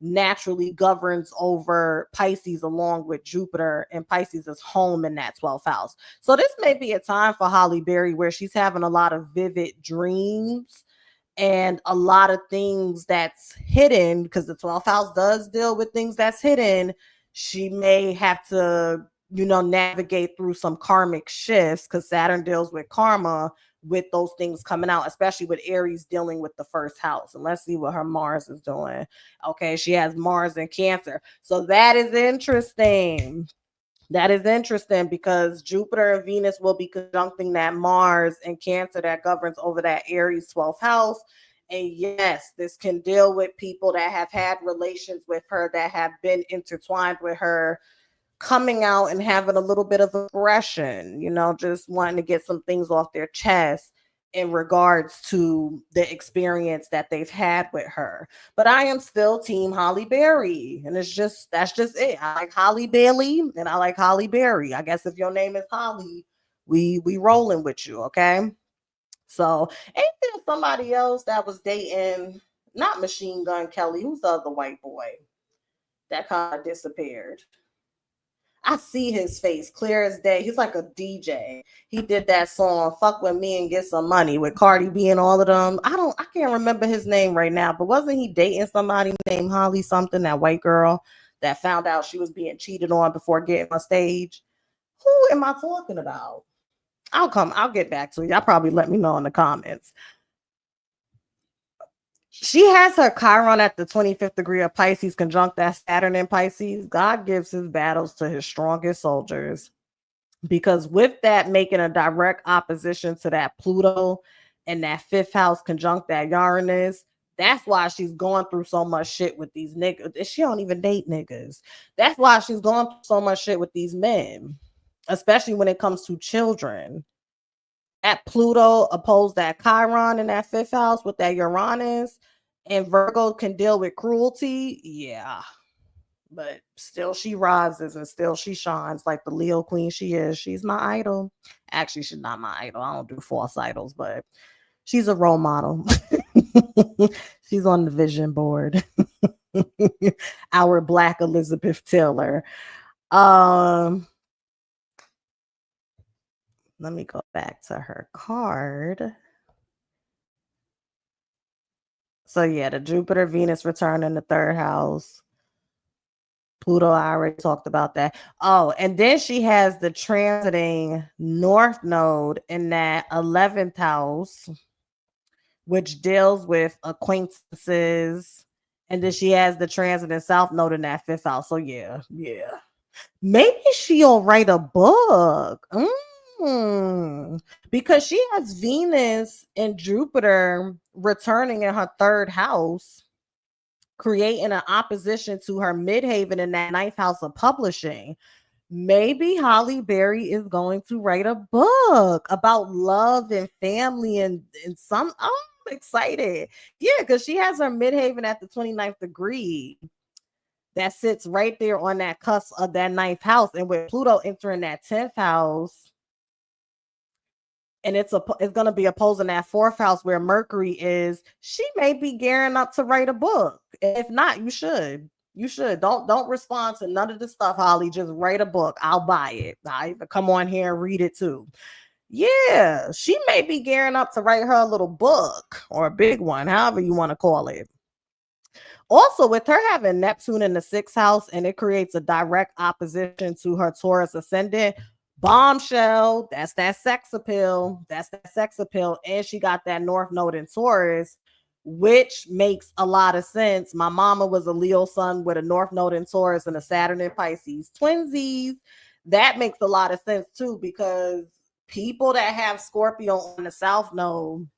naturally governs over Pisces along with Jupiter, and Pisces is home in that 12th house. So this may be a time for Halle Berry where she's having a lot of vivid dreams and a lot of things that's hidden, because the 12th house does deal with things that's hidden. She may have to, navigate through some karmic shifts, because Saturn deals with karma, with those things coming out, especially with Aries dealing with the first house. And let's see what her Mars is doing. Okay, she has Mars in Cancer. So that is interesting. That is interesting, because Jupiter and Venus will be conjuncting that Mars in Cancer that governs over that Aries 12th house. And yes, this can deal with people that have had relations with her, that have been intertwined with her, coming out and having a little bit of aggression, just wanting to get some things off their chest in regards to the experience that they've had with her. But I am still team Halle Berry. And that's just it. I like Halle Bailey and I like Halle Berry. I guess if your name is Holly, we rolling with you, okay? So ain't there somebody else that was dating, not Machine Gun Kelly? Who's the other white boy that kind of disappeared? I see his face clear as day. He's like a DJ. He did that song "Fuck with Me and Get Some Money" with Cardi B and all of them. I can't remember his name right now, but wasn't he dating somebody named Holly something, that white girl that found out she was being cheated on before getting on stage? Who am I talking about? I'll get back to you. Y'all probably let me know in the comments. She has her Chiron at the 25th degree of Pisces, conjunct that Saturn in Pisces. God gives his battles to his strongest soldiers, because with that making a direct opposition to that Pluto and that fifth house conjunct that Uranus, that's why she's going through so much shit with these niggas. She don't even date niggas. That's why she's going through so much shit with these men, especially when it comes to children. That Pluto opposed that Chiron in that fifth house with that Uranus, and Virgo can deal with cruelty. Yeah. But still she rises and still she shines like the Leo queen she is. She's my idol. Actually, she's not my idol. I don't do false idols, but she's a role model. She's on the vision board. Our Black Elizabeth Taylor. Let me go back to her card. So yeah, the Jupiter Venus return in the third house. Pluto, I already talked about that. Oh, and then she has the transiting North Node in that 11th house, which deals with acquaintances. And then she has the transiting South Node in that fifth house. So yeah. Maybe she'll write a book. Because she has Venus and Jupiter returning in her third house, creating an opposition to her midhaven in that ninth house of publishing. Maybe Halle Berry is going to write a book about love and family and some. Oh, I'm excited. Yeah, because she has her midhaven at the 29th degree. That sits right there on that cusp of that ninth house. And with Pluto entering that 10th house, and it's going to be opposing that fourth house where Mercury is, she may be gearing up to write a book. If not, you should. Don't respond to none of the stuff, Holly. Just write a book. I'll buy it. I even come on here and read it too. Yeah, she may be gearing up to write her a little book, or a big one, however you want to call it. Also, with her having Neptune in the sixth house, and it creates a direct opposition to her Taurus ascendant, bombshell. That's that sex appeal. And she got that North Node in Taurus, which makes a lot of sense. My mama was a Leo sun with a North Node in Taurus and a Saturn in Pisces. Twinsies. That makes a lot of sense too, because people that have Scorpio on the South Node,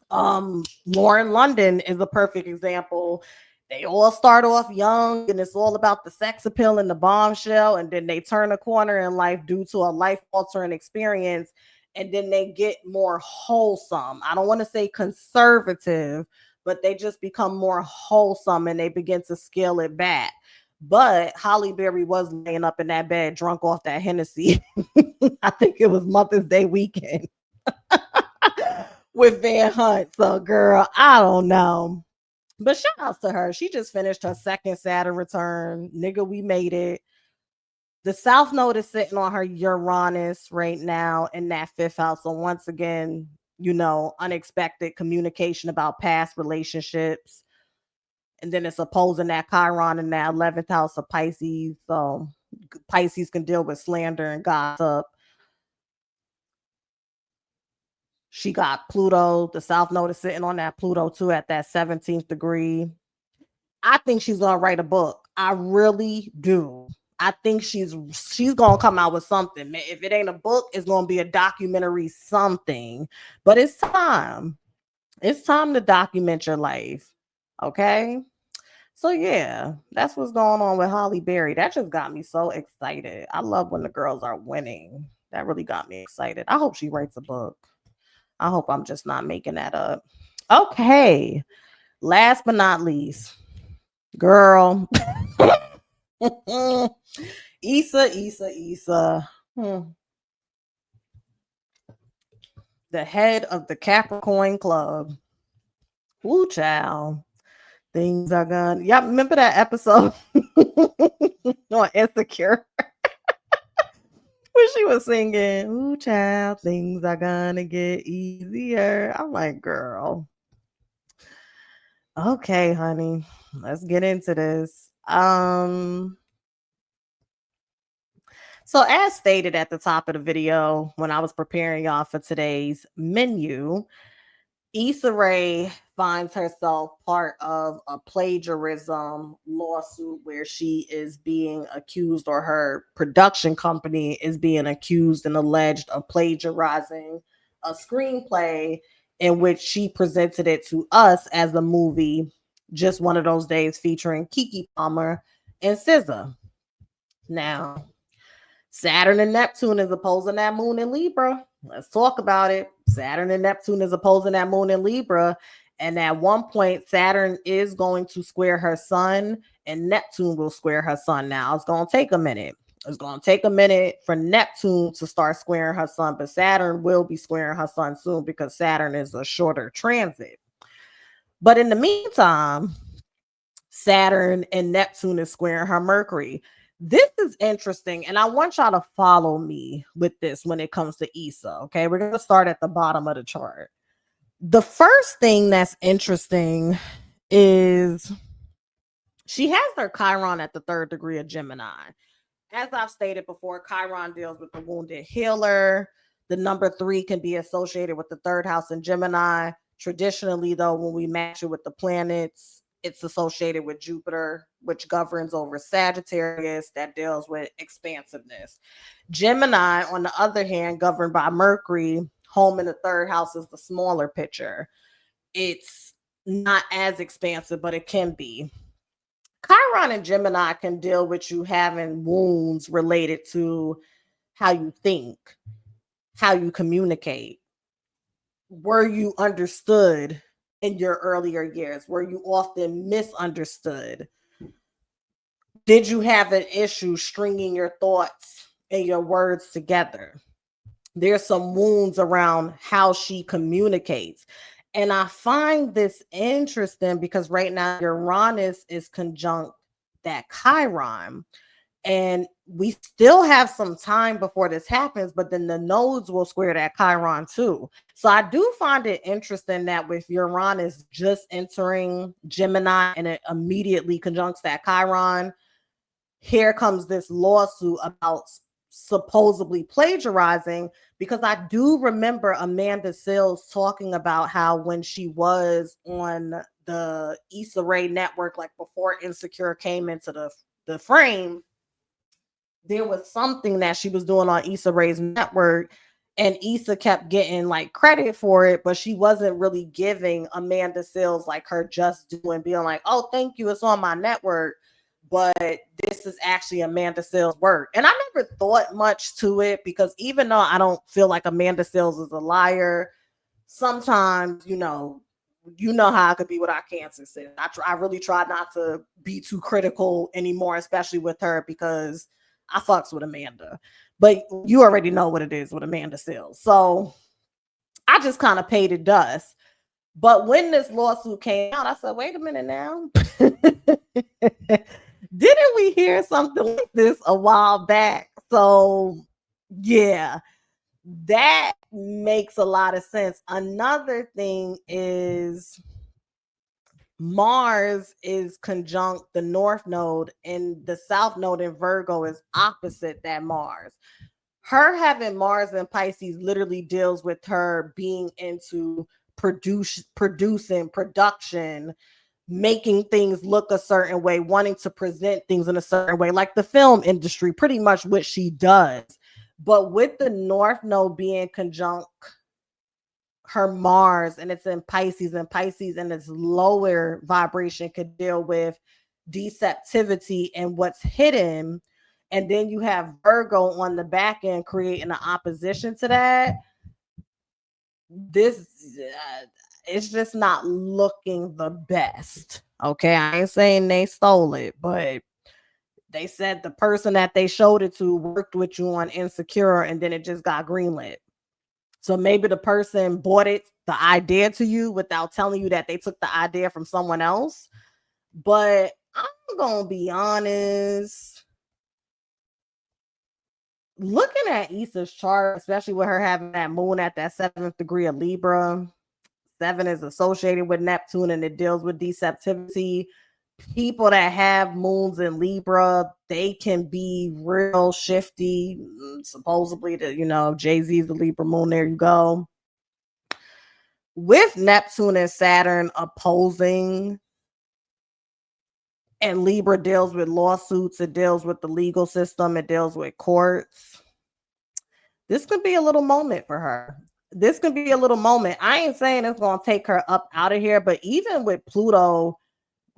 Lauren London is a perfect example. They all start off young and it's all about the sex appeal and the bombshell, and then they turn a corner in life due to a life altering experience and then they get more wholesome. I don't want to say conservative, but they just become more wholesome and they begin to scale it back. But Halle Berry was laying up in that bed drunk off that Hennessy. I think it was Mother's Day weekend with Van Hunt. So, girl, I don't know. But shout outs to her. She just finished her second Saturn return. Nigga, we made it. The South Node is sitting on her Uranus right now in that fifth house. So once again, unexpected communication about past relationships. And then it's opposing that Chiron in that 11th house of Pisces. So Pisces can deal with slander and gossip. She got Pluto. The South Node is sitting on that Pluto too at that 17th degree. I think she's gonna write a book. I really do. I think she's gonna come out with something. If it ain't a book, it's gonna be a documentary, something. But it's time. It's time to document your life. Okay. So yeah, that's what's going on with Halle Berry. That just got me so excited. I love when the girls are winning. That really got me excited. I hope she writes a book. I hope I'm just not making that up. Okay. Last but not least, girl. Issa. The head of the Capricorn Club. Woo, child. Things are gone. Y'all remember that episode on Insecure? When she was singing, ooh, child, things are gonna get easier. I'm like, girl. Okay, honey. Let's get into this. So as stated at the top of the video, when I was preparing y'all for today's menu, Issa Rae finds herself part of a plagiarism lawsuit where she is being accused, or her production company is being accused and alleged of plagiarizing a screenplay in which she presented it to us as a movie, Just One of Those Days, featuring Keke Palmer and SZA. Now, Saturn and Neptune is opposing that moon in Libra. Let's talk about it. Saturn and Neptune is opposing that moon in Libra. And at one point, Saturn is going to square her sun and Neptune will square her sun. Now, it's going to take a minute. It's going to take a minute for Neptune to start squaring her sun, but Saturn will be squaring her sun soon because Saturn is a shorter transit. But in the meantime, Saturn and Neptune is squaring her Mercury. This is interesting, and I want y'all to follow me with this when it comes to Issa. Okay, we're going to start at the bottom of the chart. The first thing that's interesting is she has her Chiron at the 3rd degree of Gemini. As I've stated before, Chiron deals with the wounded healer. The number 3 can be associated with the 3rd house in Gemini. Traditionally, though, when we match it with the planets, it's associated with Jupiter, which governs over Sagittarius, that deals with expansiveness. Gemini, on the other hand, governed by Mercury, home in the 3rd house is the smaller picture. It's not as expansive, but it can be. Chiron and Gemini can deal with you having wounds related to how you think, how you communicate. Were you understood in your earlier years? Were you often misunderstood? Did you have an issue stringing your thoughts and your words together? There's some wounds around how she communicates. And I find this interesting because right now Uranus is conjunct that Chiron. And we still have some time before this happens, but then the nodes will square that Chiron too. So I do find it interesting that with Uranus just entering Gemini and it immediately conjuncts that Chiron, here comes this lawsuit about supposedly plagiarizing, because I do remember Amanda Seales talking about how when she was on the Issa Rae network, like before Insecure came into the frame, there was something that she was doing on Issa Rae's network, and Issa kept getting like credit for it, but she wasn't really giving Amanda Seales like her just due and being like, oh, thank you, it's on my network. but this is actually Amanda Seales' work. And I never thought much to it, because even though I don't feel like Amanda Seales is a liar, sometimes, you know how I could be with our cancer sis. I really try not to be too critical anymore, especially with her, because I fucks with Amanda. But you already know what it is with Amanda Seales. So I just kind of paid it dust. But when this lawsuit came out, I said, wait a minute now. Didn't we hear something like this a while back? So, yeah, that makes a lot of sense. Another thing is Mars is conjunct the North Node, and the South Node in Virgo is opposite that Mars. Her having Mars in Pisces literally deals with her being into producing, production, making things look a certain way, wanting to present things in a certain way, like the film industry, pretty much what she does. But with the North Node being conjunct her Mars, and it's in Pisces, and Pisces in its lower vibration could deal with deceptivity and what's hidden. And then you have Virgo on the back end creating an opposition to that. This it's just not looking the best. Okay, I ain't saying they stole it, but they said the person that they showed it to worked with you on Insecure, and then it just got greenlit. So maybe the person bought the idea to you without telling you that they took the idea from someone else. But I'm gonna be honest, looking at Issa's chart, especially with her having that moon at that 7th degree of Libra, 7 is associated with Neptune and it deals with deceptivity. People that have moons in Libra, they can be real shifty. Supposedly, Jay-Z's the Libra moon. There you go. With Neptune and Saturn opposing, and Libra deals with lawsuits, it deals with the legal system, it deals with courts. This could be a little moment for her. This could be a little moment. I ain't saying it's going to take her up out of here, but even with Pluto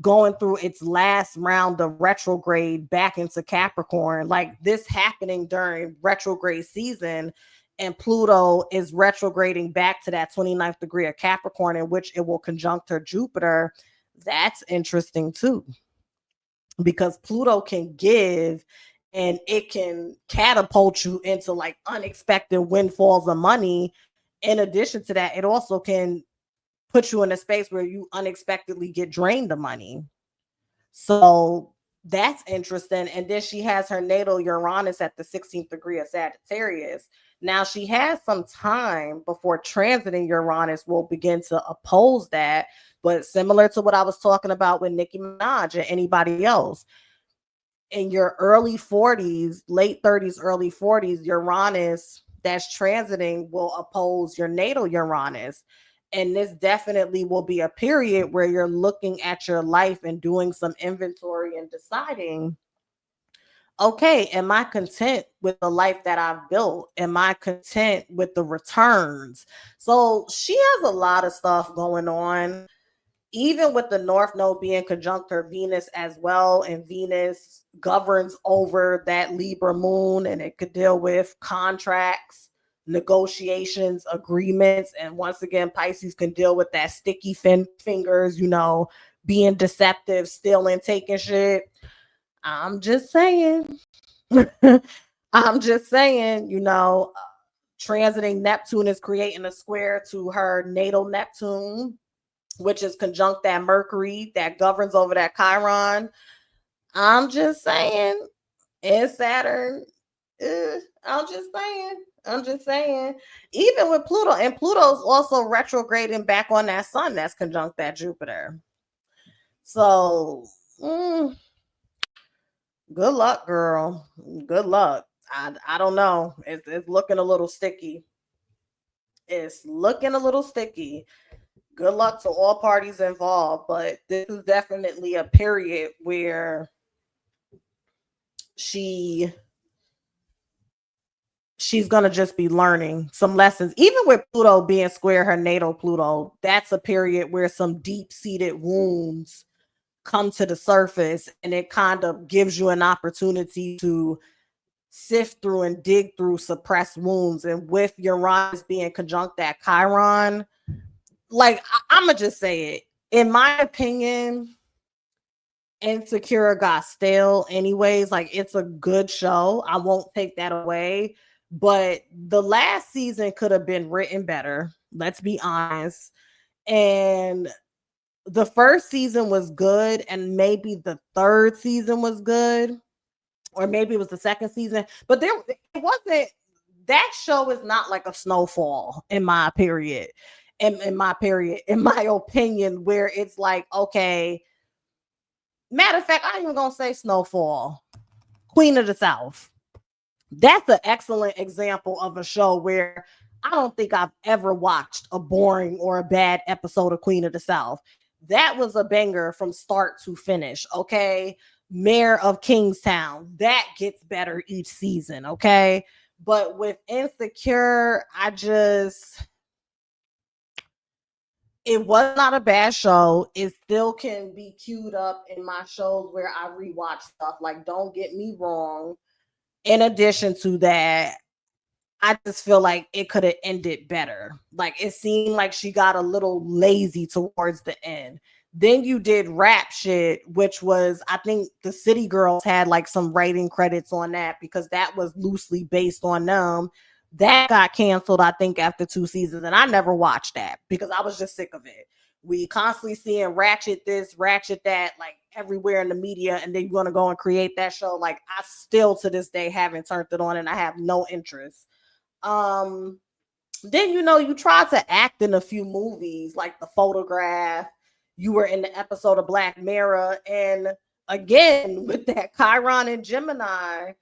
going through its last round of retrograde back into Capricorn, like this happening during retrograde season, and Pluto is retrograding back to that 29th degree of Capricorn, in which it will conjunct her Jupiter. That's interesting too, because Pluto can give, and it can catapult you into like unexpected windfalls of money. In addition to that, it also can put you in a space where you unexpectedly get drained of money. So that's interesting. And then she has her natal Uranus at the 16th degree of Sagittarius. Now she has some time before transiting Uranus will begin to oppose that. But similar to what I was talking about with Nicki Minaj and anybody else, in your early 40s, late 30s, early 40s, Uranus that's transiting will oppose your natal Uranus. And this definitely will be a period where you're looking at your life and doing some inventory and deciding, okay, am I content with the life that I've built? Am I content with the returns? So she has a lot of stuff going on, even with the North Node being conjunct her Venus as well. And Venus governs over that Libra moon, and it could deal with contracts, negotiations, agreements. And once again, Pisces can deal with that sticky fingers, being deceptive, stealing, taking shit. I'm just saying. I'm just saying, transiting Neptune is creating a square to her natal Neptune, which is conjunct that Mercury that governs over that Chiron. I'm just saying. And Saturn. I'm just saying. Even with Pluto, and Pluto's also retrograding back on that sun that's conjunct that Jupiter. So, good luck, girl. Good luck. I don't know. It's looking a little sticky. It's looking a little sticky. Good luck to all parties involved, but this is definitely a period where she's gonna just be learning some lessons. Even with Pluto being square her natal Pluto, that's a period where some deep-seated wounds come to the surface, and it kind of gives you an opportunity to sift through and dig through suppressed wounds. And with Uranus being conjunct at Chiron, like I'm gonna just say it, in my opinion, Insecure got stale anyways. Like, it's a good show, I won't take that away, but the last season could have been written better, let's be honest. And the first season was good, and maybe the third season was good, or maybe it was the second season, but there it wasn't. That show is not like a Snowfall in my period, in my opinion, where it's like, okay, matter of fact, I ain't even gonna say Snowfall. Queen of the South. That's an excellent example of a show where I don't think I've ever watched a boring or a bad episode of Queen of the South. That was a banger from start to finish. Okay. Mayor of Kingstown, that gets better each season. Okay. But with Insecure, it was not a bad show. It still can be queued up in my shows where I rewatch stuff. Like, don't get me wrong. In addition to that, I just feel like it could have ended better. Like, it seemed like she got a little lazy towards the end. Then you did Rap Shit, which was, I think the City Girls had like some writing credits on that because that was loosely based on them. That got canceled, I think, after 2 seasons, and I never watched that because I was just sick of it. We constantly seeing ratchet this, ratchet that, like everywhere in the media, and then you're gonna go and create that show. Like, I still to this day haven't turned it on, and I have no interest. Um, then you tried to act in a few movies like The Photograph. You were in the episode of Black Mirror, and again with that Chiron and Gemini,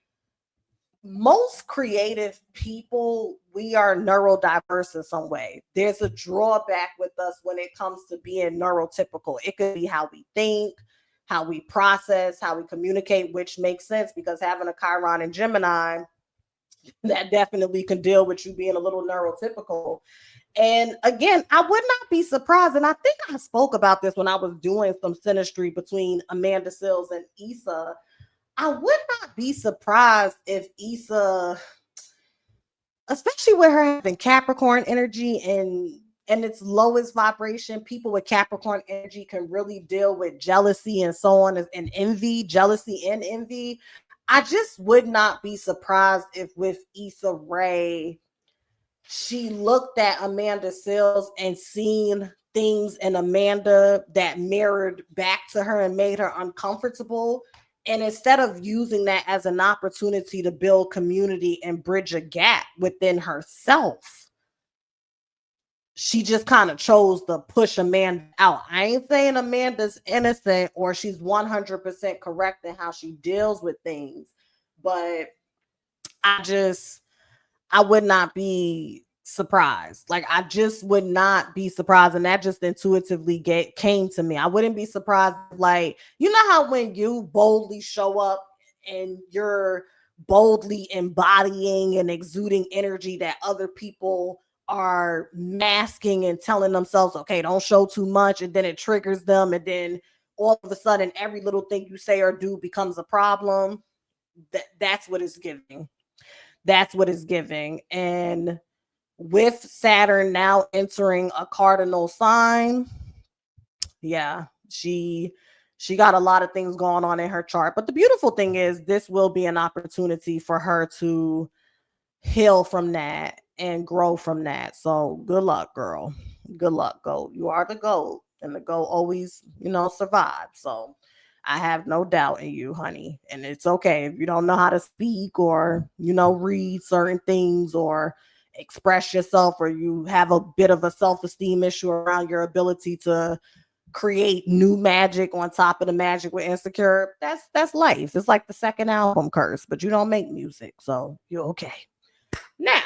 most creative people, we are neurodiverse in some way. There's a drawback with us when it comes to being neurotypical. It could be how we think, how we process, how we communicate, which makes sense because having a Chiron and Gemini, that definitely can deal with you being a little neurotypical. And again, I would not be surprised. And I think I spoke about this when I was doing some synastry between Amanda Seales and Issa. I would not be surprised if Issa, especially with her having Capricorn energy and its lowest vibration, people with Capricorn energy can really deal with jealousy and so on, and envy, jealousy and envy. I just would not be surprised if with Issa Rae, she looked at Amanda Seales and seen things in Amanda that mirrored back to her and made her uncomfortable. And instead of using that as an opportunity to build community and bridge a gap within herself, she just kind of chose to push Amanda out. I ain't saying Amanda's innocent or she's 100% correct in how she deals with things, but I would not be surprised. Like, I just would not be surprised. And that just intuitively came to me. I wouldn't be surprised. Like, you know how when you boldly show up and you're boldly embodying and exuding energy that other people are masking and telling themselves, okay, don't show too much. And then it triggers them. And then all of a sudden, every little thing you say or do becomes a problem. That's what it's giving. That's what it's giving. And with Saturn now entering a cardinal sign, yeah, she got a lot of things going on in her chart. But the beautiful thing is this will be an opportunity for her to heal from that and grow from that. So good luck, girl. Good luck, goat. You are the goat, and the goat always, survive. So I have no doubt in you, honey. And it's okay if you don't know how to speak or, read certain things or express yourself, or you have a bit of a self-esteem issue around your ability to create new magic on top of the magic with Insecure. That's life. It's like the second album curse, but you don't make music, so you're okay. Now,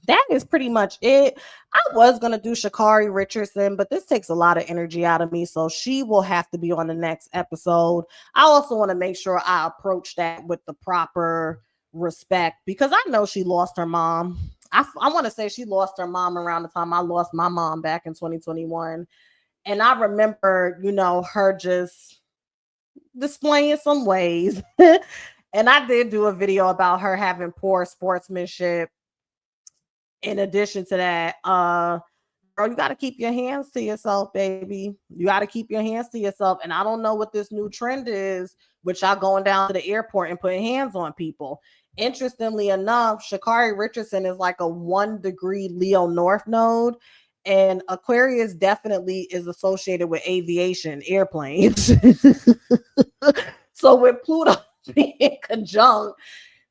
that is pretty much it. I was going to do Sha'Carri Richardson, but this takes a lot of energy out of me, so she will have to be on the next episode. I also want to make sure I approach that with the proper respect because I know she lost her mom. I want to say she lost her mom around the time I lost my mom back in 2021. And I remember, her just displaying some ways. And I did do a video about her having poor sportsmanship. In addition to that, girl, you got to keep your hands to yourself, baby. You got to keep your hands to yourself. And I don't know what this new trend is, which y'all going down to the airport and putting hands on people. Interestingly enough, Sha'Carri Richardson is like a 1 degree Leo North node, and Aquarius definitely is associated with aviation, airplanes. So with Pluto being conjunct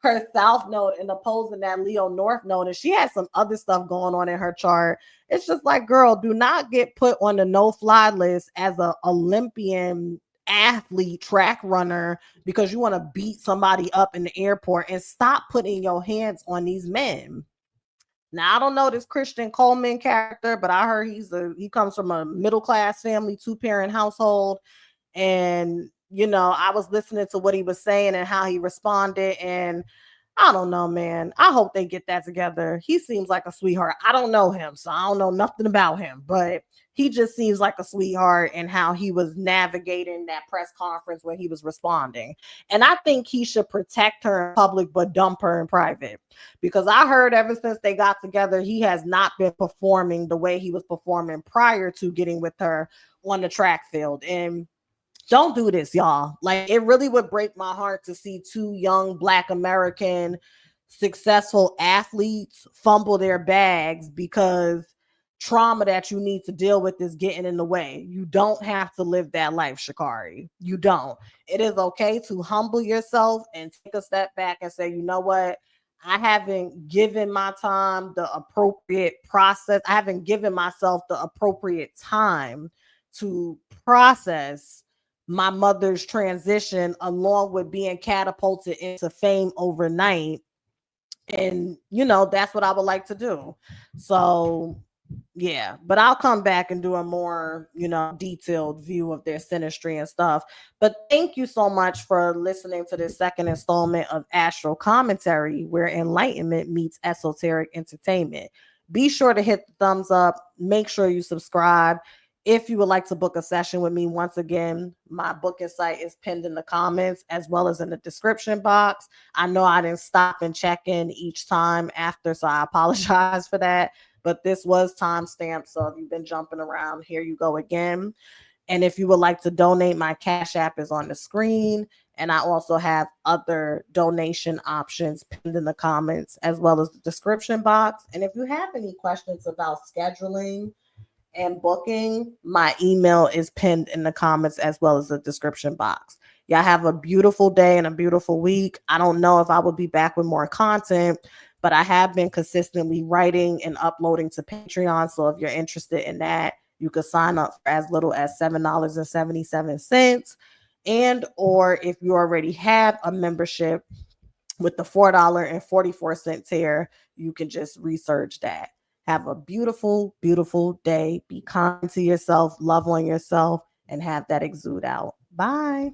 her South node and opposing that Leo North node, and she has some other stuff going on in her chart. It's just like, girl, do not get put on the no-fly list as a Olympian athlete, track runner, because you want to beat somebody up in the airport, and stop putting your hands on these men. Now, I don't know this Christian Coleman character, but I heard he comes from a middle-class family, 2-parent household. And I was listening to what he was saying and how he responded, and I don't know, man. I hope they get that together. He seems like a sweetheart. I don't know him, so I don't know nothing about him, but he just seems like a sweetheart, and how he was navigating that press conference when he was responding. And I think he should protect her in public but dump her in private, because I heard ever since they got together, he has not been performing the way he was performing prior to getting with her on the track field. And don't do this, y'all. Like, it really would break my heart to see two young Black American successful athletes fumble their bags because trauma that you need to deal with is getting in the way. You don't have to live that life, Sha'Carri. You don't. It is okay to humble yourself and take a step back and say, you know what? I haven't given my time the appropriate process. I haven't given myself the appropriate time to process my mother's transition, along with being catapulted into fame overnight. And that's what I would like to do. So yeah, but I'll come back and do a more detailed view of their synastry and stuff. But thank you so much for listening to this second installment of Astro Commentary, where enlightenment meets esoteric entertainment. Be sure to hit the thumbs up, make sure you subscribe. If you would like to book a session with me, once again, my booking site is pinned in the comments as well as in the description box. I know I didn't stop and check in each time after, so I apologize for that. But this was timestamped, so if you've been jumping around, here you go again. And if you would like to donate, my Cash App is on the screen. And I also have other donation options pinned in the comments as well as the description box. And if you have any questions about scheduling and booking, my email is pinned in the comments as well as the description box. Y'all have a beautiful day and a beautiful week. I don't know if I will be back with more content, but I have been consistently writing and uploading to Patreon. So if you're interested in that, you could sign up for as little as $7.77. And or if you already have a membership with the $4.44 tier, you can just research that. Have a beautiful, beautiful day. Be kind to yourself, love on yourself, and have that exude out. Bye.